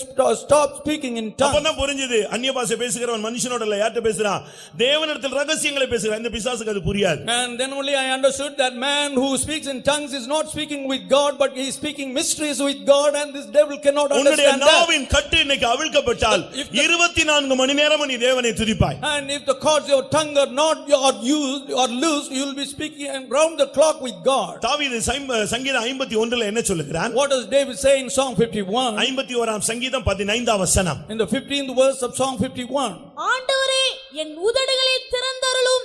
S2: stop speaking in tongues.
S1: அப்பதான் புரிஞ்சது, அந்நிய பாஷை பேசுகிறவன் மனுஷனோட இல்ல, யார்ட்ட பேசுறான், தேவனிடத்தில் ரகசியங்களை பேசுறான். இந்த பிசாசுக்கு அது புரியாது.
S2: And then only I understood that man who speaks in tongues is not speaking with God, but he is speaking mysteries with God, and this devil cannot understand that.
S1: நாவின் கட்டு இன்னைக்கு அவிழ்க்கப்பட்டால் 24 மணி நேரம் நீ தேவனை துதிப்பாய்.
S2: And if the cords of your tongue are not used or loose, you will be speaking round the clock with God.
S1: தாவீது சங்கீதம் 51ல என்ன சொல்லுகிறான்?
S2: What does David say in Psalm 51?
S1: 51ஆம் சங்கீதம் 15ஆம் வசனம்.
S2: In the 15th verse of Psalm 51.
S3: ஆண்டவரே, என் உதடுகளை திறந்தருளும்,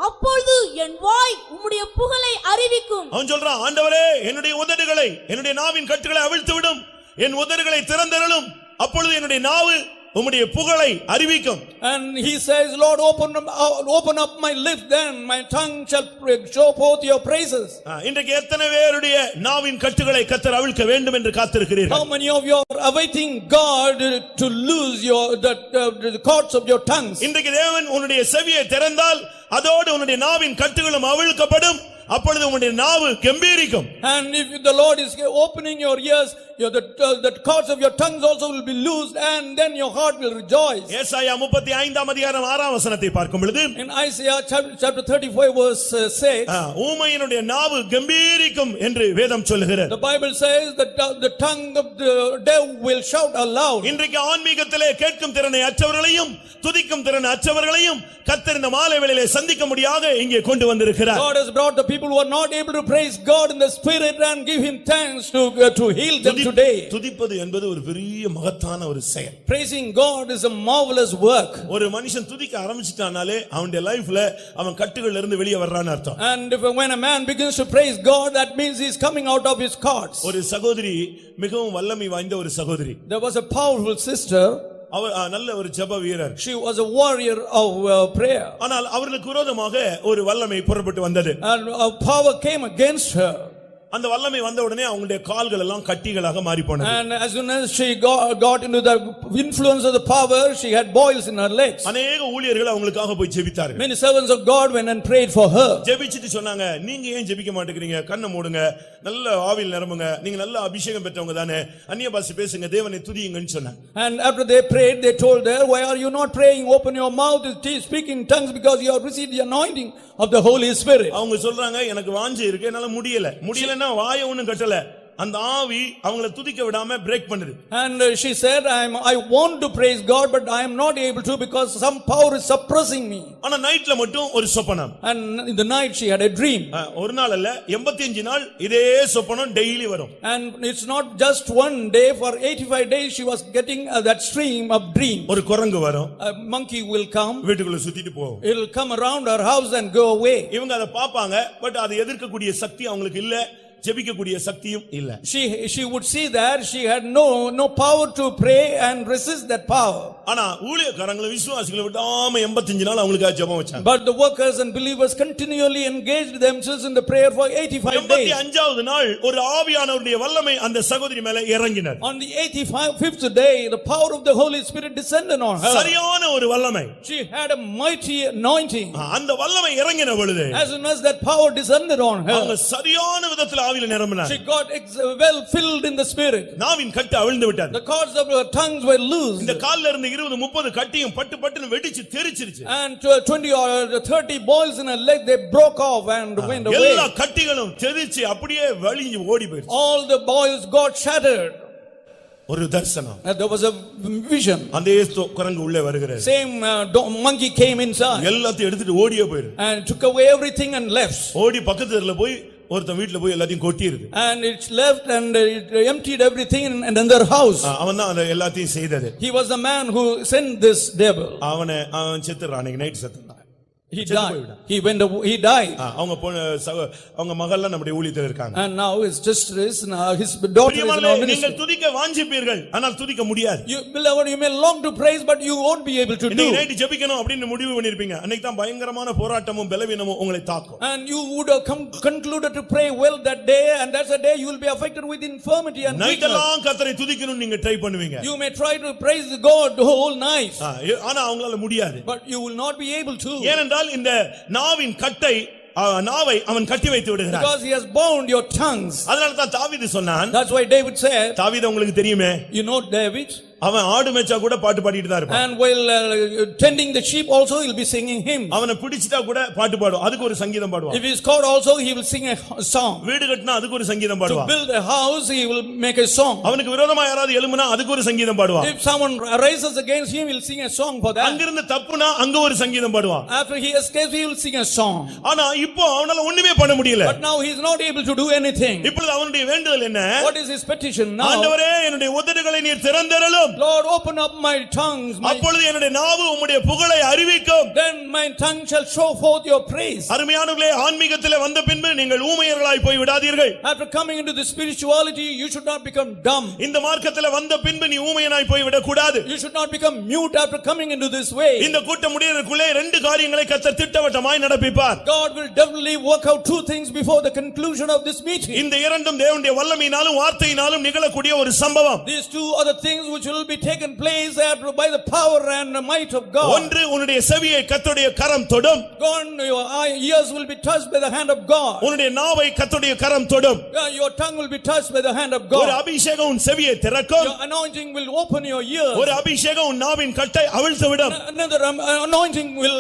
S3: அப்பொழுது என் வாய் உம்முடைய புகழை அறிவிக்கும்.
S1: அவன் சொல்றான், ஆண்டவரே என்னுடைய உதடுகளை, என்னுடைய நாவின் கட்டுகளை அவிழ்த்து விடும், என் உதடுகளை திறந்தருளும், அப்பொழுது என்னுடைய நாவு உம்முடைய புகழை அறிவிக்கும்.
S2: And he says, Lord, open up my lips, then my tongue shall show forth your praises.
S1: இன்றைக்கு எத்தனை பேருடைய நாவின் கட்டுகளை கர்த்தர் அவிழ்க்க வேண்டும் என்று காத்திருக்கிறீர்கள்?
S2: How many of you are awaiting God to loose the cords of your tongues?
S1: இன்றைக்கு தேவன் உன்னுடைய செவியை திறந்தால் அதோடு உன்னுடைய நாவின் கட்டுகளும் அவிழ்க்கப்படும், அப்பொழுது உன்னுடைய நாவு கம்பீரிக்கும்.
S2: And if the Lord is opening your ears, the cords of your tongues also will be loosed, and then your heart will rejoice.
S1: ஏசாயா 35ஆம் அதிகாரம் 6ஆம் வசனத்தை பார்க்கும் பொழுது,
S2: in Isaiah chapter 35 verse 6,
S1: ஊமையினுடைய நாவு கம்பீரிக்கும் என்று வேதம் சொல்லுகிறது.
S2: the Bible says that the tongue of the deaf will shout aloud.
S1: இன்றைக்கு ஆன்மீகத்திலே கேட்கும் திறனை அற்றவர்களையும் துதிக்கும் திறனை அற்றவர்களையும் கர்த்தர் இந்த மாலை வேளையிலே சந்திக்க முடியாத இங்கே கொண்டு வந்திருக்கிறார்.
S2: God has brought the people who are not able to praise God in the spirit and give him thanks to heal them today.
S1: துதிப்பது என்பது ஒரு பெரிய மகத்தான ஒரு செயல்.
S2: Praising God is a marvelous work.
S1: ஒரு மனுஷன் துதிக்க ஆரம்பிச்சிட்டானாலே அவனுடைய லைஃப்ல அவன் கட்டுகளிலிருந்து இருந்து வெளியே வர்றான்னு அர்த்தம்.
S2: And when a man begins to praise God, that means he is coming out of his cords.
S1: ஒரு சகோதரி, மிகவும் வல்லமை வாய்ந்த ஒரு சகோதரி.
S2: There was a powerful sister.
S1: அவர் நல்ல ஒரு ஜெப வீரர்.
S2: She was a warrior of prayer.
S1: ஆனால் அவர்களுக்கு விரோதமாக ஒரு வல்லமை புறப்பட்டு வந்தது.
S2: And power came against her.
S1: அந்த வல்லமை வந்த உடனே அவங்களுடைய கால்கள் எல்லாம் கட்டிகளாக மாறி போனது.
S2: And as soon as she got into the influence of the power, she had boils in her legs.
S1: अनेक ஊழியர்கள் அவங்களுக்காக போய் ஜெபித்தார்கள்.
S2: Many servants of God went and prayed for her.
S1: ஜெபிச்சிட்டு சொன்னாங்க, நீங்க ஏன் ஜெபிக்க மாட்டேங்கிறீங்க? கண்ணை மூடுங்க, நல்ல ஆவியில் நிரம்புங்க, நீங்க நல்ல அபிஷேகம் பெற்றவங்க தானே, அந்நிய பாஷை பேசுங்க, தேவனை துதியுங்கன்னு சொன்னாங்க.
S2: And after they prayed, they told her, why are you not praying? Open your mouth, speak in tongues, because you have received the anointing of the Holy Spirit.
S1: அவங்க சொல்றாங்க, எனக்கு வாஞ்சை இருக்கு, என்னால முடியல. முடியலன்னா வாயை ஒண்ணும் கட்டல, அந்த ஆவி அவங்கள துதிக்க விடாம பிரேக் பண்ணுது.
S2: And she said, I want to praise God, but I am not able to because some power is suppressing me.
S1: ஆனா நைட்ல மட்டும் ஒரு சொப்பனம்.
S2: And in the night she had a dream.
S1: ஒரு நாள் அல்ல 85 நாள் இதே சொப்பனம் டெய்லி வரும்.
S2: And it's not just one day, for 85 days she was getting that stream of dreams.
S1: ஒரு குரங்கு வரும்.
S2: A monkey will come.
S1: வீட்டுக்குள்ள சுத்திட்டு போகும்.
S2: It will come around her house and go away.
S1: இவங்க அதை பாப்பாங்க, பட் அதை எதிர்க்கக்கூடிய சக்தி அவங்களுக்கு இல்ல, ஜெபிக்கக்கூடிய சக்தியும் இல்ல.
S2: She would see that she had no power to pray and resist that power.
S1: ஆனா ஊழியக்காரங்களும் விசுவாசிகளை விடாம 85 நாள் அவங்களுக்காக ஜெபம் வச்சாங்க.
S2: But the workers and believers continually engaged themselves in the prayer for 85 days.
S1: 85வது நாள் ஒரு ஆவியானவருடைய வல்லமை அந்த சகோதரி மேல இறங்கினது.
S2: On the 85th day, the power of the Holy Spirit descended on her.
S1: சரியான ஒரு வல்லமை.
S2: She had a mighty anointing.
S1: அந்த வல்லமை இறங்கின பொழுது
S2: As soon as that power descended on her,
S1: அவங்க சரியான விதத்தில் ஆவியில நிரம்பினாங்க.
S2: she got well filled in the Spirit.
S1: நாவின் கட்டு அவிழ்ந்து விட்டது.
S2: The cords of her tongues were loosed.
S1: இந்த கால்ல இருந்து 20-30 கட்டியும் பட்டு பட்டுன்னு வெடிச்சு தெரிச்சிருச்சு.
S2: And 20 or 30 boils in her leg, they broke off and went away.
S1: எல்லா கட்டிகளும் தெரிச்சு அப்படியே வலிஞ்சு ஓடி போயிடுச்சு.
S2: All the boils got shattered.
S1: ஒரு தரிசனம்.
S2: There was a vision.
S1: அந்த குரங்கு உள்ளே வருகிறது.
S2: Same monkey came inside.
S1: எல்லாத்தையும் எடுத்துட்டு ஓடியே போயிரு.
S2: And took away everything and left.
S1: ஓடி பக்கத்துல போய் ஒருத்த வீட்ல போய் எல்லாத்தையும் கொட்டிருது.
S2: And it left and it emptied everything in another house.
S1: அவன் தான் அத எல்லாத்தையும் செய்தது.
S2: He was the man who sent this devil.
S1: அவன் செத்துறான், அன்னைக்கு night செத்துறான்.
S2: He died. He died.
S1: அவங்க மகள்லாம் நம்முடைய ஊழியத்தில் இருக்காங்க.
S2: And now his sister his daughter is in our ministry.
S1: நீங்கள் துதிக்க வாஞ்சிப்பீர்கள், ஆனால் துதிக்க முடியாது.
S2: You beloved, you may long to praise, but you won't be able to do.
S1: நீங்க நைட் ஜெபிக்கணும் அப்படினு முடிவு பண்ணிருப்பீங்க. அன்னைக்கு தான் பயங்கரமான போராட்டமும் பலவீனமும் உங்களை தாக்கும்.
S2: And you would have concluded to pray well that day, and that's the day you will be affected with infirmity and weakness.
S1: நைட்டெல்லாம் கர்த்தரை துதிக்கணும் நீங்க ட்ரை பண்ணுவீங்க.
S2: You may try to praise God the whole night.
S1: ஆனா அவங்களால முடியாது.
S2: But you will not be able to.
S1: ஏனென்றால் இந்த நாவின் கட்டை நாவை அவன் கட்டி வைத்து விடுகிறார்.
S2: Because he has bound your tongues.
S1: அதனால தான் தாவீது சொன்னான்.
S2: That's why David said.
S1: தாவீது உங்களுக்கு தெரியுமே.
S2: You know David.
S1: அவன் ஆடு மேய்ச்சா கூட பாட்டு பாடிட்டு தான் இருப்பான்.
S2: And while tending the sheep also he'll be singing hymns.
S1: அவனை பிடிச்சிட்டா கூட பாட்டு பாடுவான், அதுக்கு ஒரு சங்கீதம் பாடுவான்.
S2: If he is caught also he will sing a song.
S1: வீடு கட்டினா அதுக்கு ஒரு சங்கீதம் பாடுவான்.
S2: To build a house he will make a song.
S1: அவனுக்கு விரோதமா யாராவது எழும்பினா அதுக்கு ஒரு சங்கீதம் பாடுவான்.
S2: If someone rises against him he will sing a song for that.
S1: அங்கிருந்து தப்புனா அங்க ஒரு சங்கீதம் பாடுவான்.
S2: After he escapes he will sing a song.
S1: ஆனா இப்போ அவனால ஒண்ணுமே பண்ண முடியல.
S2: But now he is not able to do anything.
S1: இப்பொழுது அவனுடைய வேண்டுதல் என்ன?
S2: What is his petition now?
S1: ஆண்டவரே என்னுடைய உதடுகளை நீர் திறந்தருளும்.
S2: Lord, open up my tongues.
S1: அப்பொழுது என்னுடைய நாவு உம்முடைய புகழை அறிவிக்கும்.
S2: Then my tongue shall show forth your praise.
S1: அருமையானவர்களே, ஆன்மீகத்திலே வந்த பின்பு நீங்கள் ஊமையர்களாய் போய் விடாதீர்கள்.
S2: After coming into the spirituality you should not become dumb.
S1: இந்த மார்க்கத்திலே வந்த பின்பு நீ ஊமையனாய் போய் விட கூடாது.
S2: You should not become mute after coming into this way.
S1: இந்த கூட்டம் முடியறதுக்குள்ளே ரெண்டு காரியங்களை கர்த்தர் திட்டவட்டமாய் நடப்பிப்பார்.
S2: God will definitely work out two things before the conclusion of this meeting.
S1: இந்த இரண்டும் தேவனுடைய வல்லமையினாலும் வார்த்தையினாலும் நிகழக்கூடிய ஒரு சம்பவம்.
S2: These two are the things which will be taken place by the power and the might of God.
S1: ஒன்று உன்னுடைய செவியை கர்த்தருடைய கரம் தொடும்.
S2: Your ears will be touched by the hand of God.
S1: உன்னுடைய நாவை கர்த்தருடைய கரம் தொடும்.
S2: Your tongue will be touched by the hand of God.
S1: ஒரு அபிஷேகம் உன் செவியை திறக்கும்.
S2: Your anointing will open your ears.
S1: ஒரு அபிஷேகம் உன் நாவின் கட்டை அவிழ்த்து விடும்.
S2: Another anointing will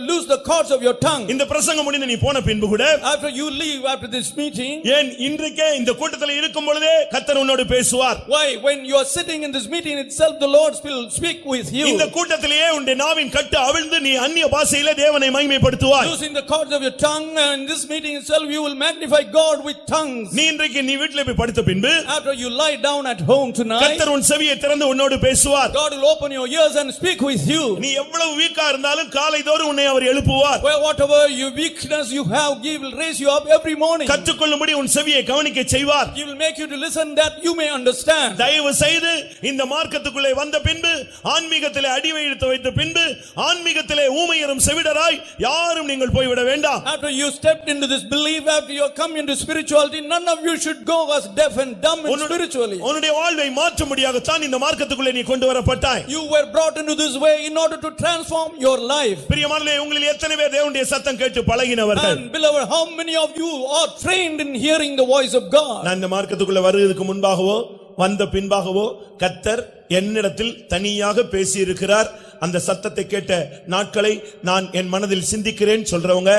S2: loose the cords of your tongue.
S1: இந்த பிரசங்கம் முடிந்து நீ போன பின்பு கூட
S2: After you leave after this meeting,
S1: ஏன் இன்றைக்கே இந்த கூட்டத்தில் இருக்கும் பொழுதே கர்த்தர் உன்னோடு பேசுவார்.
S2: why when you are sitting in this meeting itself the Lord will speak with you.
S1: இந்த கூட்டத்திலேயே உன்னுடைய நாவின் கட்டு அவிழ்ந்து நீ அந்நிய பாஷையிலே தேவனை மகிமைப்படுத்துவாய்.
S2: Using the cords of your tongue in this meeting itself you will magnify God with tongues.
S1: நீ இன்றைக்கு நீ வீட்டிலே போய் படுத்த பின்பு
S2: After you lie down at home tonight,
S1: கர்த்தர் உன் செவியை திறந்து உன்னோடு பேசுவார்.
S2: God will open your ears and speak with you.
S1: நீ எவ்வளவு வீக்கா இருந்தாலும் காலைதோறும் உன்னை அவர் எழுப்புவார்.
S2: Whatever your weakness you have, He will raise you up every morning.
S1: கற்றுக்கொள்ளும்படி உன் செவியை கவனிக்க செய்வார்.
S2: He will make you to listen that you may understand.
S1: தயவு செய்து இந்த மார்க்கத்துக்குள்ளே வந்த பின்பு ஆன்மீகத்திலே அடி வைத்த பின்பு ஆன்மீகத்திலே ஊமையரும் செவிடராய் யாரும் நீங்கள் போய்விட வேண்டாம்.
S2: After you stepped into this belief, after you come into spirituality, none of you should go as deaf and dumb in spiritually.
S1: உன்னுடைய வாழ்வை மாற்றும்படியாகத்தான் இந்த மார்க்கத்துக்குள்ளே நீ கொண்டு வரப்பட்டாய்.
S2: You were brought into this way in order to transform your life.
S1: பிரியமானவர்களே, உங்களில் எத்தனை பேர் தேவனுடைய சத்தம் கேட்டு பழகினவர்கள்?
S2: And beloved, how many of you are trained in hearing the voice of God?
S1: நான் இந்த மார்க்கத்துக்குள்ள வருவதற்கு முன்பாகவோ வந்த பின்பாகவோ கர்த்தர் என்னிடத்தில் தனியாக பேசி இருக்கிறார். அந்த சத்தத்தை கேட்ட நாட்களை நான் என் மனதில் சிந்திக்கிறேன் சொல்றவங்க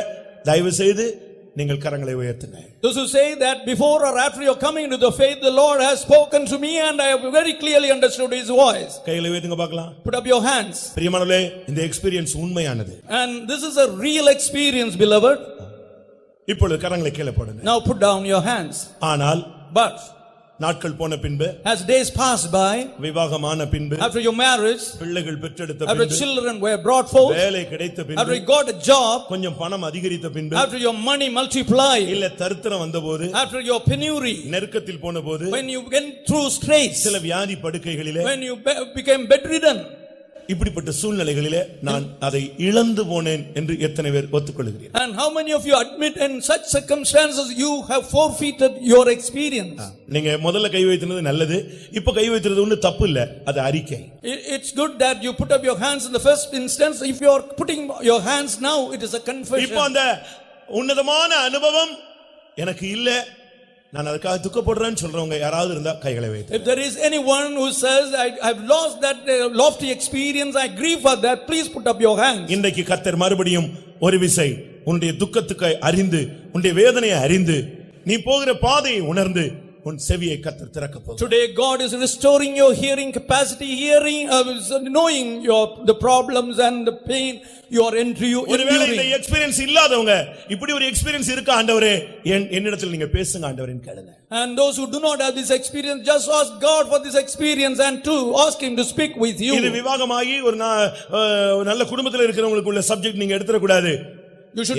S1: தயவு செய்து நீங்கள் கரங்களை உயர்த்துங்க.
S2: Those who say that before or after you're coming into the faith, the Lord has spoken to me and I have very clearly understood His voice.
S1: கைகளை உயர்த்துங்க பார்க்கலாம்.
S2: Put up your hands.
S1: பிரியமானவர்களே, இந்த எக்ஸ்பீரியன்ஸ் உண்மையானது.
S2: And this is a real experience, beloved.
S1: இப்பொழுது கரங்களை கீழே போடுங்க.
S2: Now put down your hands.
S1: ஆனால்
S2: But
S1: நாட்கள் போன பின்பு,
S2: as days pass by,
S1: விவாகமான பின்பு,
S2: after your marriage,
S1: பிள்ளைகள் பெற்றெடுத்த
S2: after
S1: பின்பு,
S2: children were brought forth,
S1: வேலை கிடைத்த பின்பு,
S2: after you got a job,
S1: கொஞ்சம் பணம் அதிகரித்த பின்பு,
S2: after your money multiplied,
S1: இல்ல தரித்திரம் வந்தபோது,
S2: after your penury,
S1: நெருக்கத்தில் போனபோது,
S2: when you went through straits,
S1: சில வியாதி படுக்கைகளிலே,
S2: when you became bedridden,
S1: இப்படிப்பட்ட சூழ்நிலைகளிலே நான் அதை இழந்து போனேன் என்று எத்தனை பேர் ஒத்துக்கொள்கிறீர்கள்?
S2: and how many of you admit in such circumstances you have forfeited your experience?
S1: நீங்க முதல்ல கை வைத்தது நல்லது, இப்ப கை வைத்தது ஒண்ணு தப்பு இல்ல, அது அறிக்கை.
S2: It's good that you put up your hands in the first instance. If you are putting your hands now, it is a confession.
S1: இப்போ அந்த உன்னதமான அனுபவம் எனக்கு இல்ல, நான் அதுக்காக துக்கப்படுறேன்னு சொல்றவங்க யாராவது இருந்தா கைகளை வைத்து.
S2: If there is anyone who says I've lost that lofty experience, I grieve for that, please put up your hands.
S1: இன்றைக்கு கர்த்தர் மறுபடியும் ஒரு விசை உன்னுடைய துக்கத்துக்கு அறிந்து, உன்னுடைய வேதனையை அறிந்து, நீ போகிற பாதையை உணர்ந்து உன் செவியை கர்த்தர் திறக்க போகிறார்.
S2: Today God is restoring your hearing capacity, knowing the problems and the pain you are enduring.
S1: ஒருவேளை இந்த எக்ஸ்பீரியன்ஸ் இல்லாதவங்க இப்படி ஒரு எக்ஸ்பீரியன்ஸ் இருக்கா ஆண்டவரே, என்னிடத்தில் நீங்க பேசுங்க ஆண்டவரேன்னு கேளுங்க.
S2: And those who do not have this experience, just ask God for this experience and to ask Him to speak with you.
S1: இது விவாகமாகி ஒரு நல்ல குடும்பத்தில் இருக்கிறவங்களுக்கு உள்ள சப்ஜெக்ட் நீங்க எடுத்துற கூடாது.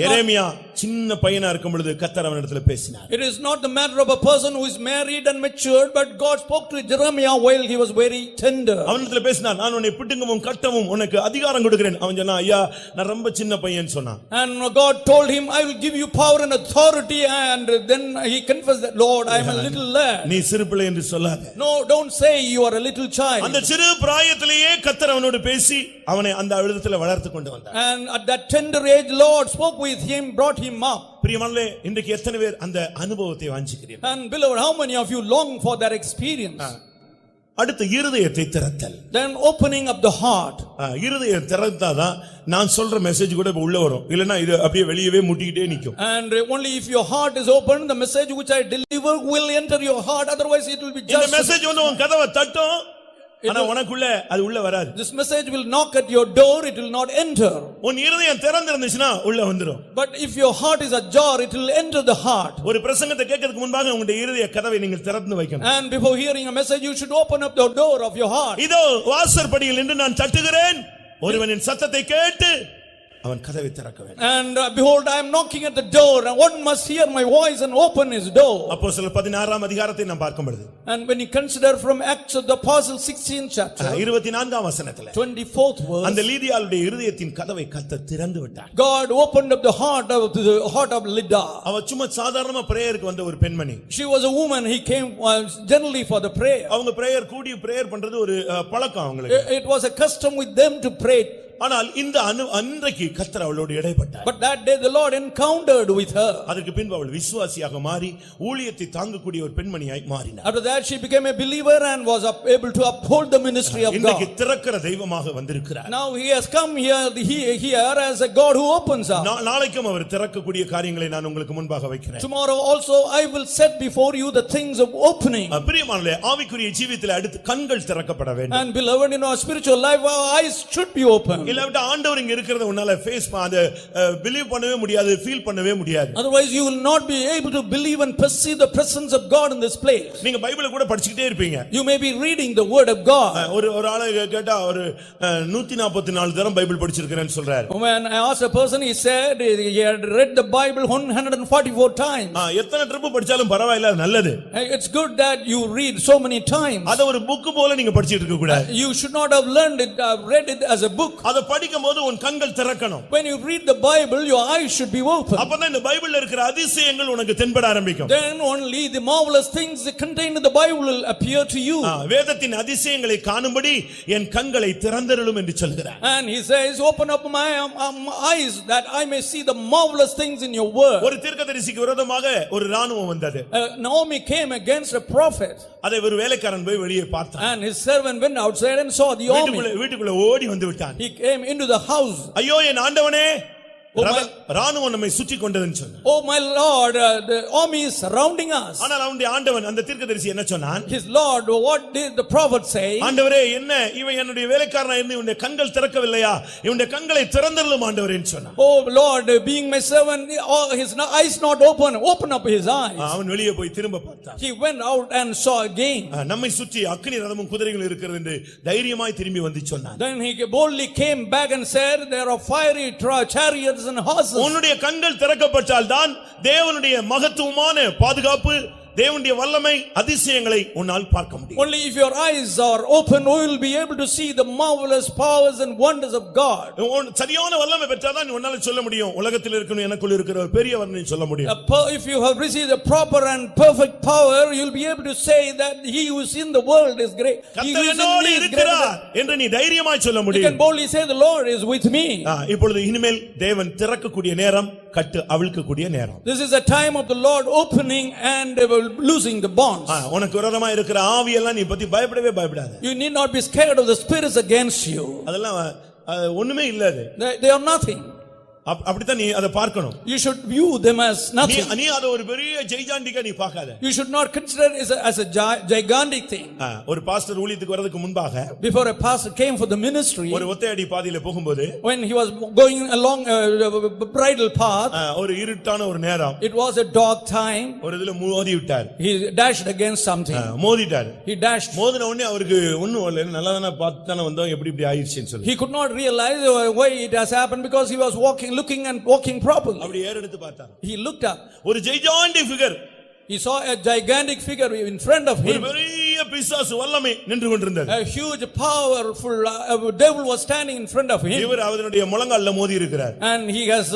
S1: எரேமியா சின்ன பையனா இருக்கும் பொழுது கர்த்தர் அவனிடத்தில் பேசினார்.
S2: It is not the matter of a person who is married and matured, but God spoke to Jeremiah while he was very tender.
S1: அவனிடத்தில் பேசினார், நான் உன்னை பிடுங்கவும் கட்டவும் உனக்கு அதிகாரம் கொடுக்கிறேன். அவன் சொன்னா, ஐயா நான் ரொம்ப சின்ன பையன் சொன்னான்.
S2: And God told him, I will give you power and authority. And then he confessed that, Lord, I am a little lad.
S1: நீ சிறு பிள்ளை என்று சொல்லாத.
S2: No, don't say you are a little child.
S1: அந்த சிறு பிராயத்திலேயே கர்த்தர் அவனோடு பேசி அவனை அந்த விதத்தில் வளர்த்து கொண்டு வந்தார்.
S2: And at that tender age, Lord spoke with him, brought him up.
S1: பிரியமானவர்களே, இன்றைக்கு எத்தனை பேர் அந்த அனுபவத்தை வாஞ்சிக்கிறீர்கள்?
S2: And beloved, how many of you long for that experience?
S1: அடுத்து இருதயத்தை திறத்தல்.
S2: Then opening up the heart.
S1: இருதயம் திறந்தாதான் நான் சொல்ற மெசேஜ் கூட உள்ள வரும், இல்லனா இது அப்படியே வெளியவே முட்டிக்கிட்டே நிக்கும்.
S2: And only if your heart is open, the message which I deliver will enter your heart, otherwise it will be just.
S1: இந்த மெசேஜ் வந்து உன் கதவை தட்டும், ஆனா உனக்குள்ள அது உள்ள வராது.
S2: This message will knock at your door, it will not enter.
S1: உன் இருதயம் திறந்திருந்துச்சுனா உள்ள வந்துரும்.
S2: But if your heart is ajar, it will enter the heart.
S1: ஒரு பிரசங்கத்தை கேட்கிறதுக்கு முன்பாக உங்களுடைய இருதய கதவை நீங்கள் திறந்து வைக்கணும்.
S2: And before hearing a message, you should open up the door of your heart.
S1: இதோ வாசற்படியில் நின்று நான் தட்டுகிறேன், ஒருவனின் சத்தத்தை கேட்டு அவன் கதவை திறக்க வேண்டும்.
S2: And behold, I am knocking at the door, and one must hear my voice and open his door.
S1: அப்போஸ்தலர் 16ஆம் அதிகாரத்தை நாம் பார்க்கும் பொழுது,
S2: and when you consider from Acts of the Apostle 16th chapter,
S1: 24ஆம் வசனத்திலே
S2: 24th verse,
S1: அந்த லீதியாளுடைய இருதயத்தின் கதவை கர்த்தர் திறந்து விட்டார்.
S2: God opened up the heart of Lydia.
S1: அவ சும்மா சாதாரணமா பிரேயருக்கு வந்த ஒரு பெண்மணி.
S2: She was a woman, he came generally for the prayer.
S1: அவங்க பிரேயர் கூடி பிரேயர் பண்றது ஒரு பழக்கம் அவங்களுக்கு.
S2: It was a custom with them to pray.
S1: ஆனால் இந்த அன்றைக்கு கர்த்தர் அவளோடு இடைப்பட்டார்.
S2: But that day the Lord encountered with her.
S1: அதற்கு பின்பு அவள் விசுவாசியாக மாறி ஊழியத்தை தாங்கக்கூடிய ஒரு பெண்மணியாய் மாறினார்.
S2: After that she became a believer and was able to uphold the ministry of God.
S1: இன்னைக்கு திறக்கிற தெய்வமாக வந்திருக்கிறார்.
S2: Now he has come here as a God who opens up.
S1: நாளைக்கும் அவர் திறக்கக்கூடிய காரியங்களை நான் உங்களுக்கு முன்பாக வைக்கிறேன்.
S2: Tomorrow also I will set before you the things of opening.
S1: பிரியமானவர்களே, ஆவிக்குரிய ஜீவியத்தில் அடுத்து கண்கள் திறக்கப்பட வேண்டும்.
S2: And beloved, in our spiritual life our eyes should be open.
S1: இல்லாவிட்டா ஆண்டவர் இங்க இருக்கிறத உன்னால ஃபேஸ் பிலீவ் பண்ணவே முடியாது, ஃபீல் பண்ணவே முடியாது.
S2: Otherwise you will not be able to believe and perceive the presence of God in this place.
S1: நீங்க பைபிளை கூட படிச்சிட்டே இருப்பீங்க.
S2: You may be reading the word of God.
S1: ஒரு ஆளை கேட்டா ஒரு 144 தரம் பைபிள் படிச்சிருக்கேன்னு சொல்றாரு.
S2: When I asked a person, he said he had read the Bible 144 times.
S1: எத்தனை ட்ரிப் படிச்சாலும் பரவாயில்லை, நல்லது.
S2: It's good that you read so many times.
S1: அத ஒரு புக் போல நீங்க படிச்சிட்டு இருக்க கூடாது.
S2: You should not have learned it, read it as a book.
S1: அத படிக்கும்போது உன் கண்கள் திறக்கணும்.
S2: When you read the Bible, your eyes should be open.
S1: அப்பதான் இந்த பைபிள்ல இருக்கிற அதிசயங்கள் உனக்கு தென்பட ஆரம்பிக்கும்.
S2: Then only the marvelous things contained in the Bible will appear to you.
S1: வேதத்தின் அதிசயங்களை காணும்படி என் கண்களை திறந்தருளும் என்று சொல்கிறார்.
S2: And he says, open up my eyes that I may see the marvelous things in your word.
S1: ஒரு தீர்க்கதரிசிக்கு விரோதமாக ஒரு ராணுவம் வந்தது.
S2: Naomi came against a prophet.
S1: அதை ஒரு வேலைக்காரன் போய் வெளியே பார்த்தான்.
S2: And his servant went outside and saw the army.
S1: வீட்டுக்குள்ள ஓடி வந்து விட்டான்.
S2: He came into the house.
S1: ஐயோ என் ஆண்டவனே, ராணுவம் நம்மை சுற்றி கொண்டதுன்னு சொன்னான்.
S2: Oh my Lord, the army is surrounding us.
S1: ஆனால் அவனுடைய ஆண்டவன் அந்த தீர்க்கதரிசி என்ன சொன்னான்?
S2: His Lord, what did the prophet say?
S1: ஆண்டவரே, என்ன இவன் என்னுடைய வேலைக்காரனா இருந்து இவனுடைய கண்கள் திறக்கவில்லையா? இவனுடைய கண்களை திறந்தருளும் ஆண்டவரேன்னு சொன்னான்.
S2: Oh Lord, being my servant, his eyes not open up his eyes.
S1: அவன் வெளியே போய் திரும்ப பார்த்தான்.
S2: He went out and saw again.
S1: நம்மை சுற்றி அக்கினி ரதமும் குதிரைகளும் இருக்கிறது என்று தைரியமாய் திரும்பி வந்து சொன்னான்.
S2: Then he boldly came back and said, there are fiery chariots and horses.
S1: உன்னுடைய கண்கள் திறக்கப்பட்டால் தான் தேவனுடைய மகத்துவமான பாதுகாப்பு, தேவனுடைய வல்லமை, அதிசயங்களை உன்னால் பார்க்க முடியும்.
S2: Only if your eyes are open, we will be able to see the marvelous powers and wonders of God.
S1: சரியான வல்லமை பெற்றாதான் உன்னால சொல்ல முடியும், உலகத்தில் இருக்கணும் எனக்குள்ள இருக்கிற ஒரு பெரியவர்னு சொல்ல முடியும்.
S2: If you have received the proper and perfect power, you will be able to say that he who is in the world is great. He who is in me is greater
S1: என்று நீ தைரியமாய் சொல்ல முடியும்.
S2: You can boldly say the Lord is with me.
S1: இப்பொழுது இனிமேல் தேவன் திறக்கக்கூடிய நேரம், கட்டு அவிழ்க்கக்கூடிய நேரம்.
S2: This is a time of the Lord opening and losing the bonds.
S1: உனக்கு விரோதமா இருக்கிற ஆவி எல்லாம் நீ பத்தி பயப்படவே பயப்படாத.
S2: You need not be scared of the spirits against you.
S1: அதெல்லாம் ஒண்ணுமே இல்ல.
S2: They are nothing.
S1: அப்படிதான் நீ அதை பார்க்கணும்.
S2: You should view them as nothing.
S1: நீ அது ஒரு பெரிய ஜெய்ஜாண்டிகா நீ பார்க்காத.
S2: You should not consider it as a gigantic thing.
S1: ஒரு பாஸ்டர் ஊழியத்துக்கு வரதுக்கு முன்பாக,
S2: before a pastor came for the ministry,
S1: ஒரு ஒத்தையடி பாதையில போகும்போது,
S2: when he was going along a bridle path,
S1: ஒரு இருட்டான ஒரு நேரம்,
S2: it was a dark time,
S1: ஒரு இதுல மோதி விட்டார்.
S2: he dashed against something.
S1: மோதிட்டார்.
S2: He dashed.
S1: மோதின உடனே அவருக்கு ஒண்ணும் இல்ல, நல்லா தான பார்த்து தான வந்தோம், எப்படி இப்படி ஆயிடுச்சுன்னு சொல்லி.
S2: He could not realize why it has happened because he was looking and walking properly.
S1: அப்படி ஏறெடுத்து பார்த்தார்.
S2: He looked up.
S1: ஒரு ஜெய்ஜாண்டி figure.
S2: He saw a gigantic figure in front of him.
S1: ஒரு பெரிய பிசாசு வல்லமை நின்று கொண்டிருந்தது.
S2: A huge powerful devil was standing in front of him.
S1: இவர் அவருடைய முழங்கால்ல மோதி இருக்கிறார்.
S2: And he has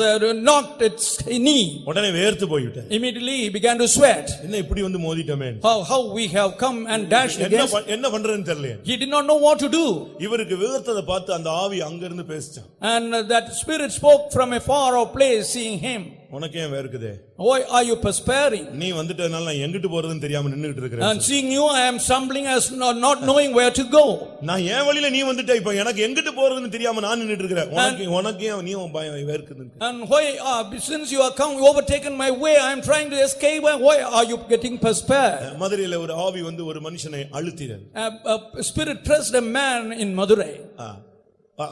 S2: knocked its knee.
S1: உடனே வேர்த்து போய்விட்டார்.
S2: Immediately he began to sweat.
S1: என்ன இப்படி வந்து மோதிட்டோமே.
S2: How we have come and dashed against.
S1: என்ன பண்றதுன்னு தெரியல.
S2: He did not know what to do.
S1: இவருக்கு வேர்த்தத பார்த்து அந்த ஆவி அங்க இருந்து பேசிச்சான்.
S2: And that spirit spoke from a far off place, seeing him.
S1: உனக்கு ஏன் வேர்க்குதே?
S2: Why are you perspiring?
S1: நீ வந்துட்டனால நான் எங்கிட்டு போறதுன்னு தெரியாம நின்னுட்டு இருக்கேன்.
S2: And seeing you, I am stumbling as not knowing where to go.
S1: நான் ஏன் வழியில நீ வந்துட்ட, இப்போ எனக்கு எங்கிட்டு போறதுன்னு தெரியாம நான் நின்னுட்டு இருக்கேன். உனக்கு ஏன் நீ பயம் வேர்க்குது?
S2: And why since you are come overtaken my way, I am trying to escape. Why are you getting perspired?
S1: மதுரையில ஒரு ஆவி வந்து ஒரு மனுஷனை அழுத்தியது.
S2: A spirit pressed a man in Madurai.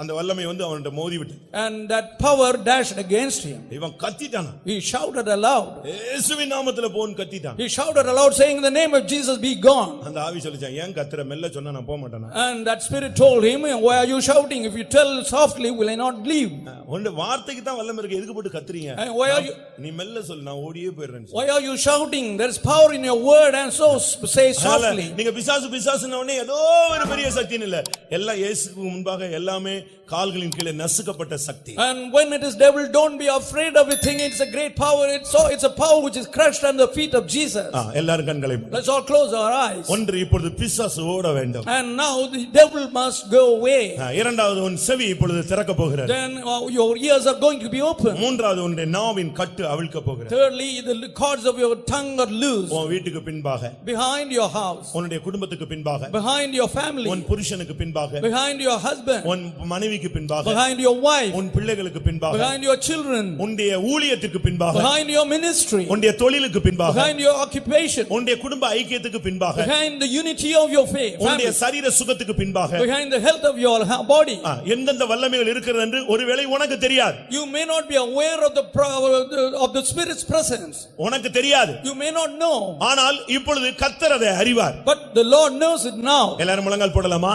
S1: அந்த வல்லமை வந்து அவன்கிட்ட மோதி விட்டு,
S2: and that power dashed against him.
S1: இவன் கத்திட்டான்.
S2: He shouted aloud.
S1: இயேசுவின் நாமத்திலே போன்னு கத்திட்டான்.
S2: He shouted aloud saying, in the name of Jesus be gone.
S1: அந்த ஆவி சொல்லுச்சான், ஏன் கத்துற, மெல்ல சொன்னா நான் போக மாட்டேனா?
S2: And that spirit told him, why are you shouting? If you tell softly, will I not leave?
S1: உன்ன வார்த்தைக்கு தான் வல்லமை இருக்கு, எதுக்கு போட்டு கத்துறீங்க?
S2: Why are you,
S1: நீ மெல்ல சொல்லு, நான் ஓடியே போயிடுறேன்.
S2: why are you shouting? There is power in your word, and so say softly.
S1: நீங்க பிசாசுன உடனே ஏதோ ஒரு பெரிய சக்தி இல்ல, எல்லாம் இயேசுவுக்கு முன்பாக எல்லாமே கால்களின் கீழே நசுக்கப்பட்ட சக்தி.
S2: And when it is devil, don't be afraid of a thing. It's a great power. It's a power which is crushed under the feet of Jesus.
S1: எல்லாரும் கண்களை மூடு.
S2: Let's all close our eyes.
S1: ஒன்று, இப்பொழுது பிசாசு ஓட வேண்டும்.
S2: And now the devil must go away.
S1: இரண்டாவது, உன் செவி இப்பொழுது திறக்க போகிறது.
S2: Then your ears are going to be open.
S1: மூன்றாவது, உன்னுடைய நாவின் கட்டு அவிழ்க்க போகிறது.
S2: Thirdly, the cords of your tongue are loose.
S1: உன் வீட்டுக்கு பின்பாக,
S2: behind your house,
S1: உன்னுடைய குடும்பத்துக்கு பின்பாக,
S2: behind your family,
S1: உன் புருஷனுக்கு பின்பாக,
S2: behind your husband,
S1: உன் மனைவிக்கு பின்பாக,
S2: behind your wife,
S1: உன் பிள்ளைகளுக்கு பின்பாக,
S2: behind your children,
S1: உன்னுடைய ஊழியத்துக்கு பின்பாக,
S2: behind your ministry,
S1: உன்னுடைய தொழிலுக்கு பின்பாக,
S2: behind your occupation,
S1: உன்னுடைய குடும்ப ஐக்கியத்துக்கு பின்பாக,
S2: behind the unity of your faith,
S1: உன்னுடைய சரீர சுகத்துக்கு பின்பாக,
S2: behind the health of your body.
S1: எந்தெந்த வல்லமைகள் இருக்கிறது என்று ஒருவேளை உனக்கு தெரியாது.
S2: You may not be aware of the spirit's presence.
S1: உனக்கு தெரியாது.
S2: You may not know.
S1: ஆனால் இப்பொழுது கர்த்தர் அதை அறிவார்.
S2: But the Lord knows it now.
S1: எல்லாரும் முழங்கால் போடலாமா?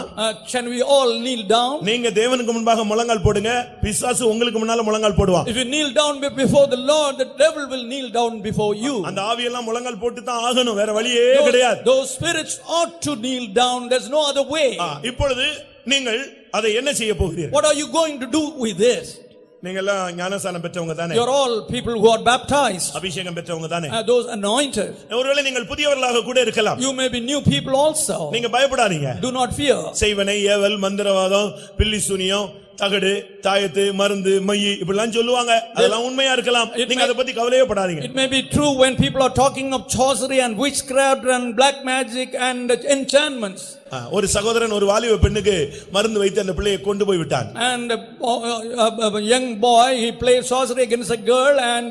S2: Can we all kneel down?
S1: நீங்க தேவனுக்கு முன்பாக முழங்கால் போடுங்க, பிசாசு உங்களுக்கு முன்னால முழங்கால் போடுவான்.
S2: If you kneel down before the Lord, the devil will kneel down before you.
S1: அந்த ஆவி எல்லாம் முழங்கால் போட்டு தான் ஆகணும், வேற வழியே கிடையாது.
S2: Those spirits ought to kneel down. There's no other way.
S1: இப்பொழுது நீங்கள் அதை என்ன செய்ய போகிறீர்கள்?
S2: What are you going to do with this?
S1: நீங்க எல்லாம் ஞானஸ்நானம் பெற்றவங்க தானே?
S2: You're all people who are baptized.
S1: அபிஷேகம் பெற்றவங்க தானே?
S2: Those anointed.
S1: ஒருவேளை நீங்கள் புதியவர்களாக கூட இருக்கலாம்.
S2: You may be new people also.
S1: நீங்க பயப்படாதீங்க.
S2: Do not fear.
S1: செய்வனை, ஏவல், மந்திரவாதம், பில்லி சூனியம், தகடு தாயத்து மருந்து மையி இப்படிலாம் சொல்லுவாங்க. அதெல்லாம் உண்மையா இருக்கலாம். நீங்க அதை பத்தி கவலையே படாதீங்க.
S2: It may be true when people are talking of sorcery and witchcraft and black magic and enchantments.
S1: ஒரு சகோதரன் ஒரு வாலிப பெண்ணுக்கு மருந்து வைத்து அந்த பிள்ளையை கொண்டு போய் விட்டான்.
S2: And a young boy, he played sorcery against a girl and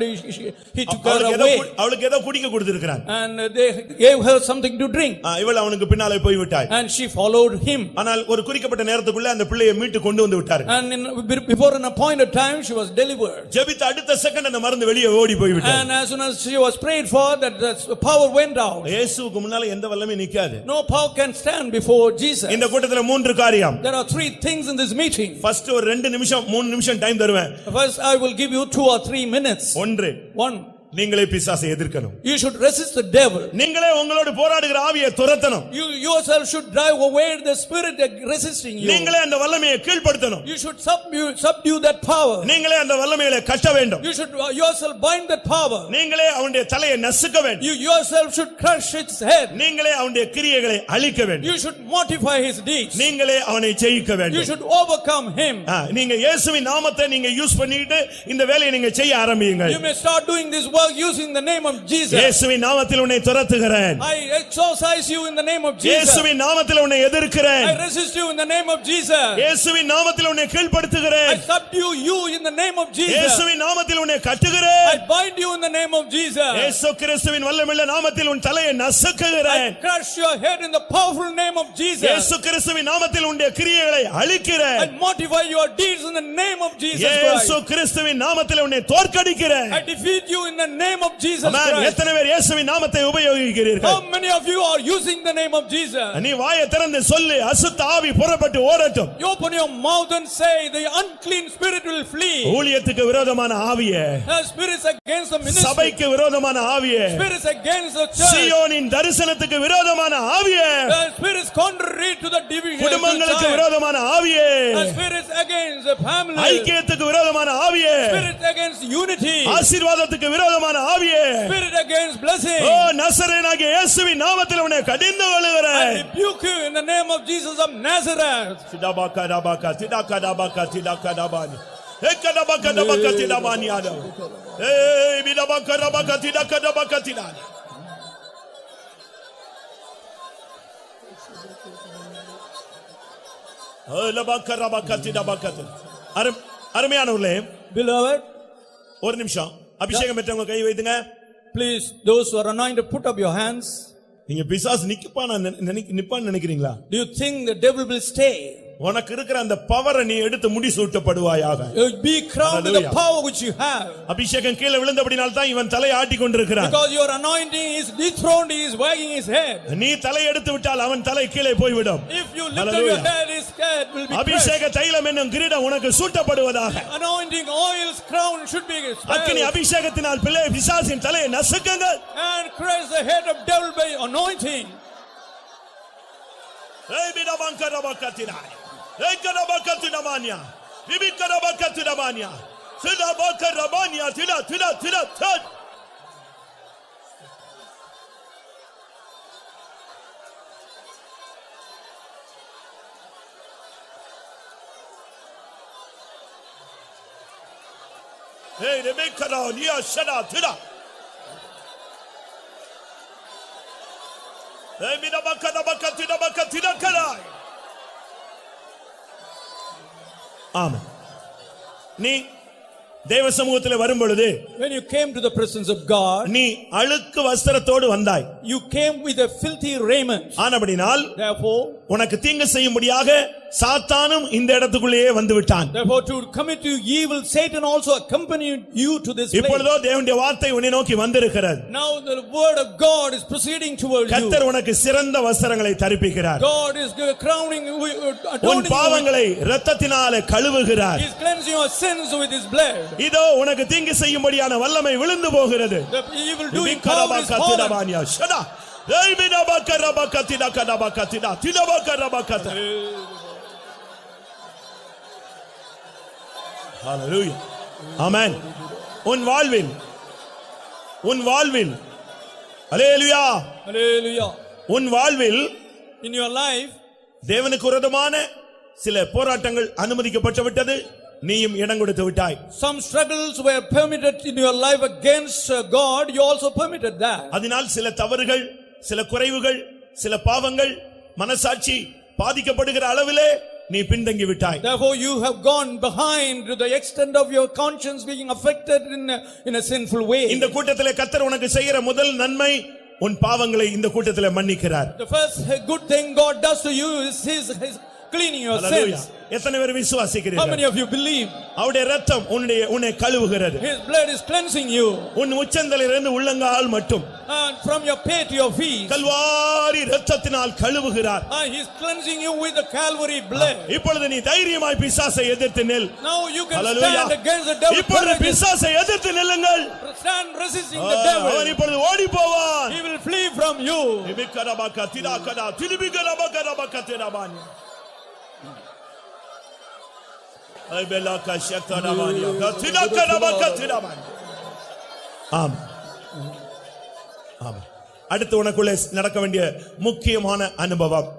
S2: he took her away.
S1: அவளுக்கு ஏதோ குடிக்க கொடுத்திருக்கான்.
S2: And they gave her something to drink.
S1: இவள் அவனுக்கு பின்னாலே போய் விட்டாள்.
S2: And she followed him.
S1: ஆனால் ஒரு குறிக்கப்பட்ட நேரத்துக்குள்ள அந்த பிள்ளையை மீட்டு கொண்டு வந்து விட்டார்.
S2: And before an appointed time she was delivered.
S1: ஜெபித்த அடுத்த செகண்ட் அந்த மருந்து வெளியே ஓடி போய் விட்டது.
S2: And as soon as she was prayed for, that the power went out.
S1: இயேசுவுக்கு முன்னால எந்த வல்லமை நிக்காது.
S2: No power can stand before Jesus.
S1: இந்த கூட்டத்துல மூன்று காரியம்.
S2: There are three things in this meeting.
S1: First ஒரு 2 நிமிஷம் 3 நிமிஷம் டைம் தருவேன்.
S2: First I will give you 2 or 3 minutes. One,
S1: நீங்களே பிசாசை எதிர்க்கணும்.
S2: you should resist the devil.
S1: நீங்களே உங்களோடு போராடுகிற ஆவியை துரத்தணும்.
S2: You yourself should drive away the spirit that resisting you.
S1: நீங்களே அந்த வல்லமையை கீழ்ப்படுத்தணும்.
S2: You should subdue that power.
S1: நீங்களே அந்த வல்லமையை கட்ட வேண்டும்.
S2: You should yourself bind that power.
S1: நீங்களே அவனுடைய தலையை நசுக்க வேண்டும்.
S2: You yourself should crush its head.
S1: நீங்களே அவனுடைய கிரியைகளை அழிக்க வேண்டும்.
S2: You should mortify his deeds.
S1: நீங்களே அவனை ஜெயிக்க வேண்டும்.
S2: You should overcome him.
S1: நீங்க இயேசுவின் நாமத்தை நீங்க யூஸ் பண்ணிட்டு இந்த வேலையை நீங்க செய்ய ஆரம்பியுங்க.
S2: You may start doing this work using the name of Jesus.
S1: இயேசுவின் நாமத்தில் உன்னை துரத்துகிறேன்.
S2: I exorcise you in the name of Jesus.
S1: இயேசுவின் நாமத்தில் உன்னை எதிர்க்கிறேன்.
S2: I resist you in the name of Jesus.
S1: இயேசுவின் நாமத்தில் உன்னை கீழ்ப்படுத்துகிறேன்.
S2: I subdue you in the name of Jesus.
S1: இயேசுவின் நாமத்தில் உன்னை கட்டுகிறேன்.
S2: I bind you in the name of Jesus.
S1: இயேசு கிறிஸ்துவின் வல்லமையுள்ள நாமத்தில் உன் தலையை நசுக்குகிறேன்.
S2: I crush your head in the powerful name of Jesus.
S1: இயேசு கிறிஸ்துவின் நாமத்தில் உன்னுடைய கிரியைகளை அழிக்கிறேன்.
S2: I mortify your deeds in the name of Jesus Christ.
S1: இயேசு கிறிஸ்துவின் நாமத்தில் உன்னை தோற்கடிக்கிறேன்.
S2: I defeat you in the name of Jesus Christ.
S1: எத்தனை பேர் இயேசுவின் நாமத்தை உபயோகிக்கிறீர்கள்?
S2: How many of you are using the name of Jesus?
S1: நீ வாயை திறந்து சொல்லு, அசுத்த ஆவி புறப்பட்டு ஓடட்டும்.
S2: You open your mouth and say, the unclean spirit will flee.
S1: ஊழியத்துக்கு விரோதமான ஆவியே,
S2: spirits against the ministry,
S1: சபைக்கு விரோதமான ஆவியே,
S2: spirits against the church,
S1: சீயோனின் தரிசனத்துக்கு விரோதமான ஆவியே,
S2: spirits contrary to the division,
S1: குடும்பங்களுக்கு விரோதமான ஆவியே,
S2: spirits against the family,
S1: ஐக்கியத்துக்கு விரோதமான ஆவியே,
S2: spirits against unity,
S1: ஆசீர்வாதத்துக்கு விரோதமான ஆவியே,
S2: spirit against blessing.
S1: ஓ நசரேயனாகிய இயேசுவின் நாமத்தில் உன்னை கடிந்து கொள்கிறேன்.
S2: I rebuke you in the name of Jesus of Nazareth.
S1: சிடபாகடாபாகா சிடகடாபாகா சிடகடாபானி ஏகடாபாகடாபாகா சிடபானியாடோ ஏய் பிடபாகடாபாகா சிடகடாபாகா சிடானி லபாகடாபாகா சிடபாகா. அருமையானவர்களே,
S2: Beloved,
S1: ஒரு நிமிஷம் அபிஷேகம் பெற்றவங்க கை வைத்துங்க.
S2: please, those who are anointed, put up your hands.
S1: நீங்க பிசாசு நிப்பான்னு நினைக்கிறீங்களா?
S2: Do you think the devil will stay?
S1: உனக்கு இருக்கிற அந்த பவரை நீ எடுத்து முடிசூட்டப்படுவாயாக.
S2: Be crowned with the power which you have.
S1: அபிஷேகம் கீழே விழுந்தபடியால் தான் இவன் தலையை ஆட்டிக் கொண்டிருக்கிறான்.
S2: Because your anointing is dethroned, he is wagging his head.
S1: நீ தலை எடுத்து விட்டால் அவன் தலை கீழே போய்விடும்.
S2: If you lift up your head, his head will be crushed.
S1: அபிஷேக தைலம் என்னும் கிரீடம் உனக்கு சூட்டப்படுவதாக.
S2: Anointing oil's crown should be
S1: அக்கினி அபிஷேகத்தினால் பிசாசின் தலையை நசுக்குங்கள்.
S2: and crush the head of devil by anointing.
S1: ஏய் பிடபாங்கரபாகத்தினாய் ஏகடபாகத்தினமானியா விபிகடபாகத்தினமானியா சிடபாகரபானியா திடா திடா திடா தட். ஏய் ரெபேக்கடா நியா ஷடா திடா ஏய் பிடபாகரபாகத்தினமாகத்தினமாகத்தினகராய். ஆமென். நீ தேவ சமூகத்தில் வரும் பொழுது,
S2: when you came to the presence of God,
S1: நீ அழுக்கு வஸ்திரத்தோடு வந்தாய்.
S2: you came with a filthy raiment.
S1: ஆனபடினால்
S2: Therefore,
S1: உனக்கு தீங்கு செய்யும்படியாக சாத்தானும் இந்த இடத்துக்குள்ளேயே வந்து விட்டான்.
S2: Therefore, to commit you evil, Satan also accompanied you to this place.
S1: இப்பொழுதோ தேவனுடைய வார்த்தை உன்னை நோக்கி வந்திருக்கிறது.
S2: Now the word of God is proceeding towards you.
S1: கர்த்தர் உனக்கு சிறந்த வஸ்திரங்களை தரிப்பிக்கிறார்.
S2: God is crowning
S1: உன் பாவங்களை இரத்தத்தினாலே கழுவுகிறார்.
S2: He is cleansing your sins with his blood.
S1: இதோ உனக்கு தீங்கு செய்யும்படியான வல்லமை விழுந்து போகிறது.
S2: The evil doing power is fallen.
S1: ஷடா ஏய் பிடபாகரபாகத்தினகடபாகத்தினா திடபாகரபாகத. ஹalleluya. ஆமென். உன் வாழ்வில் ஹalleluya.
S2: Hallelujah.
S1: உன் வாழ்வில்
S2: In your life,
S1: தேவனுக்கு விரோதமான சில போராட்டங்கள் அனுமதிக்கப்பட்டு விட்டது, நீயும் இடம் கொடுத்து விட்டாய்.
S2: Some struggles were permitted in your life against God, you also permitted that.
S1: அதனால் சில தவறுகள், சில குறைவுகள், சில பாவங்கள் மனசாட்சி பாதிக்கப்படுகிற அளவிலே நீ பின்தங்கி விட்டாய்.
S2: Therefore you have gone behind to the extent of your conscience being affected in a sinful way.
S1: இந்த கூட்டத்திலே கர்த்தர் உனக்கு செய்கிற முதல் நன்மை உன் பாவங்களை இந்த கூட்டத்திலே மன்னிக்கிறார்.
S2: The first good thing God does to you is his cleaning your sins.
S1: எத்தனை பேர் விசுவாசிக்கிறீர்கள்?
S2: How many of you believe?
S1: அவருடைய இரத்தம் உன்னை கழுவுகிறது.
S2: His blood is cleansing you.
S1: உன் உச்சந்தலிலிருந்து உள்ளங்கால் மட்டும்,
S2: And from your pay to your feet.
S1: Kalvari இரத்தத்தினால் கழுவுகிறார்.
S2: He is cleansing you with the Calvary blood.
S1: இப்பொழுது நீ தைரியமாய் பிசாசை எதிர்த்து நில்.
S2: Now you can stand against the devil.
S1: இப்பொழுது பிசாசை எதிர்த்து நில்லுங்கள்.
S2: Stand resisting the devil.
S1: அவன் இப்பொழுது ஓடி போவான்.
S2: He will flee from you.
S1: இபிகரபக திராகடா திலிபிகரபகரபக திராபானி. ஐபெலாக ஷக்தரபானி திராகரபக திராபானி. ஆம். ஆம். அடுத்து உனக்குள்ளே நடக்க வேண்டிய முக்கியமான அனுபவம்.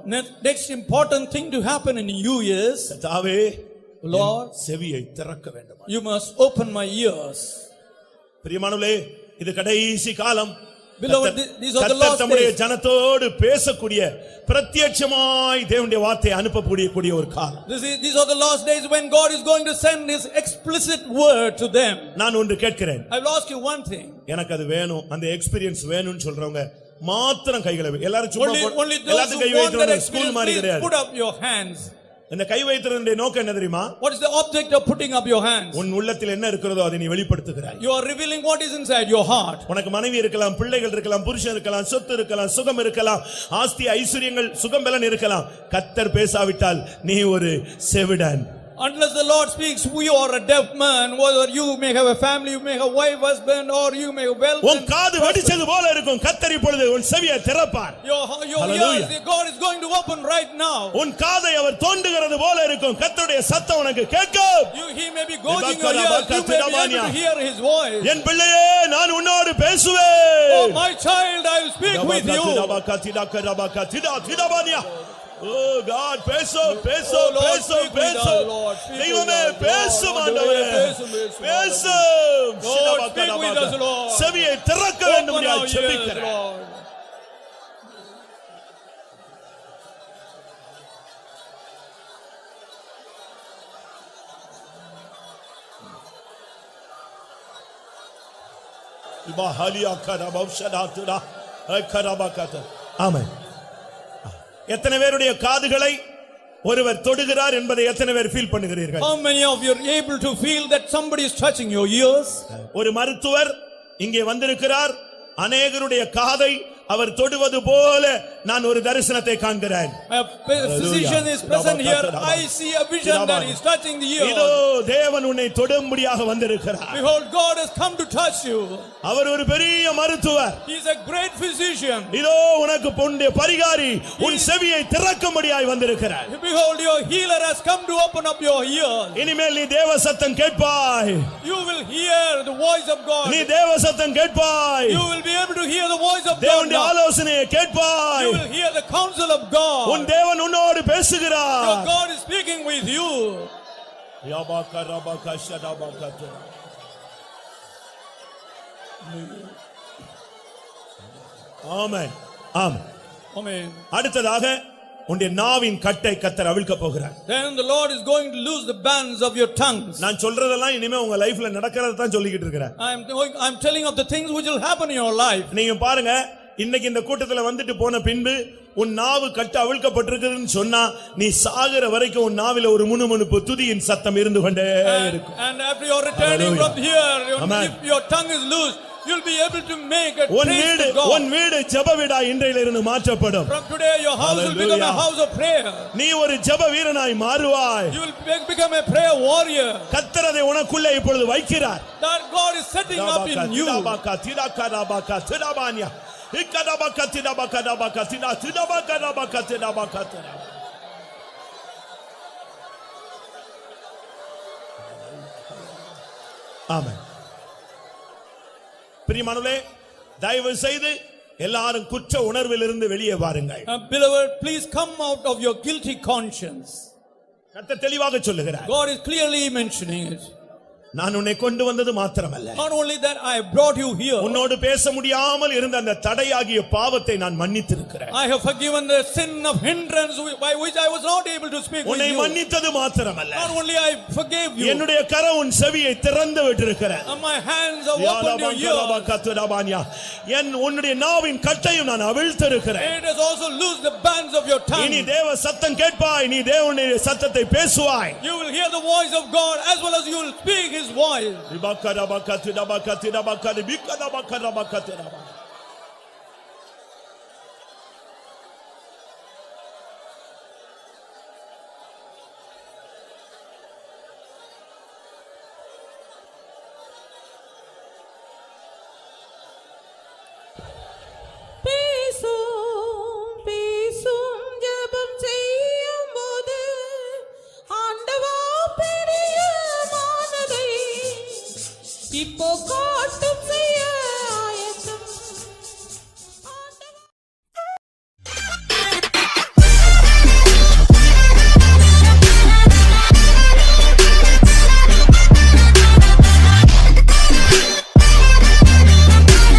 S2: Next important thing to happen in you is,
S1: கர்த்தாவே,
S2: Lord,
S1: செவியை திறக்க வேண்டும்.
S2: you must open my ears.
S1: பிரியமானவர்களே, இது கடைசி காலம்.
S2: Beloved, these are the last
S1: தம்முடைய
S2: days.
S1: ஜனத்தோடு பேசக்கூடிய, பிரத்யட்சமாய் தேவனுடைய வார்த்தையை அனுப்பக்கூடிய ஒரு காலம்.
S2: These are the last days when God is going to send his explicit word to them.
S1: நான் ஒன்று கேட்கிறேன்.
S2: I will ask you one thing.
S1: எனக்கு அது வேணும், அந்த எக்ஸ்பீரியன்ஸ் வேணும்னு சொல்றவங்க மாத்திரம் கைகளை எல்லாரும் சும்மா
S2: Only those who want that experience, please put up your hands.
S1: இந்த கை வைத்ததனுடைய நோக்கம் என்ன தெரியுமா?
S2: What is the object of putting up your hands?
S1: உன் உள்ளத்தில் என்ன இருக்கிறதோ அதை நீ வெளிப்படுத்துகிறாய்.
S2: You are revealing what is inside your heart.
S1: உனக்கு மனைவி இருக்கலாம், பிள்ளைகள் இருக்கலாம், புருஷன் இருக்கலாம், சொத்து இருக்கலாம், சுகம் இருக்கலாம், ஆஸ்தி ஐஸ்வரியங்கள், சுகம் பலன் இருக்கலாம். கர்த்தர் பேசாவிட்டால் நீ ஒரு செவிடன்.
S2: Unless the Lord speaks, you are a deaf man. Whether you may have a family, you may have a wife, husband, or you may have wealth.
S1: உன் காது வெடிச்சது போல இருக்கும். கர்த்தர் இப்பொழுது உன் செவியை திறப்பார்.
S2: Your ears, God is going to open right now.
S1: உன் காதை அவர் தோண்டுகிறது போல இருக்கும். கர்த்தருடைய சத்தம் உனக்கு கேட்கும்.
S2: He may be gouging your ears. You may be able to hear his voice.
S1: என் பிள்ளையே, நான் உன்னோடு பேசுவேன்.
S2: Oh my child, I will speak with you.
S1: Oh God, peso peso peso peso. தெய்வமே பேசும் ஆண்டவரே. பேசும்.
S2: Lord, speak with us, Lord.
S1: செவியை திறக்க வேண்டும் என்று ஜெபிக்கிறேன். இபாஹலியா கரபௌஷதாதுரா கரபகத. ஆமென். எத்தனை பேருடைய காதுகளை ஒருவர் தொடுகிறார் என்பதை எத்தனை பேர் feel பண்ணுகிறீர்கள்?
S2: How many of you are able to feel that somebody is touching your ears?
S1: ஒரு மருத்துவர் இங்கே வந்திருக்கிறார். அநேகருடைய காதை அவர் தொடுவது போல நான் ஒரு தரிசனத்தை காண்கிறேன்.
S2: A physician is present here. I see a vision that is touching the ear.
S1: இதோ தேவன் உன்னை தொடும்படியாக வந்திருக்கிறார்.
S2: Behold, God has come to touch you.
S1: அவர் ஒரு பெரிய மருத்துவர்.
S2: He is a great physician.
S1: இதோ உனக்கு பொண்டிய பரிகாரி உன் செவியை திறக்கும்படியாய் வந்திருக்கிறார்.
S2: Behold, your healer has come to open up your ears.
S1: இனிமேல் நீ தேவ சத்தம் கேட்பாய்.
S2: You will hear the voice of God.
S1: நீ தேவ சத்தம் கேட்பாய்.
S2: You will be able to hear the voice of God.
S1: தேவனுடைய ஆலோசனையை கேட்பாய்.
S2: You will hear the counsel of God.
S1: உன் தேவன் உன்னோடு பேசுகிறார்.
S2: Your God is speaking with you.
S1: யாபாக ரபாக ஷடாபாக. Amen. Amen.
S2: Amen.
S1: அடுத்ததாக உன்னுடைய நாவின் கட்டை கர்த்தர் அவிழ்க்க போகிறார்.
S2: Then the Lord is going to loose the bands of your tongues.
S1: நான் சொல்றதெல்லாம் இனிமே உங்க லைஃப்ல நடக்கிறத தான் சொல்லிக்கிட்டு இருக்கேன்.
S2: I'm telling of the things which will happen in your life.
S1: நீங்க பாருங்க, இன்னைக்கு இந்த கூட்டத்துல வந்துட்டு போன பின்பு உன் நாவு கட்ட அவிழ்க்கப்பட்டிருக்குதுன்னு சொன்னா நீ சாகிற வரைக்கும் உன் நாவில ஒரு முணுமுணுப்பு துதியின் சத்தம் இருந்து கொண்டே இருக்கும்.
S2: And after you are returning from here, if your tongue is loose, you'll be able to make a praise to God.
S1: உன் வீடு ஜெப வீடா இன்றையிலிருந்து மாற்றப்படும்.
S2: From today your house will become a house of prayer.
S1: நீ ஒரு ஜெப வீரனாய் மாறுவாய்.
S2: You will become a prayer warrior.
S1: கர்த்தர் அதை உனக்குள்ளே இப்பொழுது வைக்கிறார்.
S2: That God is setting up in you.
S1: ஆமென். பிரியமானவர்களே, தயவு செய்து எல்லாரும் குற்ற உணர்விலிருந்து வெளியே வாருங்கள்.
S2: Beloved, please come out of your guilty conscience.
S1: கர்த்தர் தெளிவாக சொல்லுகிறார்.
S2: God is clearly mentioning it.
S1: நான் உன்னை கொண்டு வந்தது மாத்திரமல்ல,
S2: Not only that, I brought you here.
S1: உன்னோடு பேச முடியாமல் இருந்த அந்த தடையாகிய பாவத்தை நான் மன்னித்திருக்கிறேன்.
S2: I have forgiven the sin of hindrance by which I was not able to speak with
S1: உன்னை
S2: you.
S1: மன்னித்தது மாத்திரமல்ல,
S2: Not only I forgave you.
S1: என்னுடைய கரம் உன் செவியை திறந்து விட்டிருக்கிறது.
S2: And my hands have opened your ears.
S1: உன்னுடைய நாவின் கட்டையும் நான் அவிழ்த்திருக்கிறேன்.
S2: It has also loosed the bands of your tongue.
S1: இனி தேவ சத்தம் கேட்பாய், நீ தேவனுடைய சத்தத்தை பேசுவாய்.
S2: You will hear the voice of God as well as you will speak His voice.
S3: பேசும் ஜெபம் செய்யும்போது ஆண்டவா பிரியமானதை இப்போ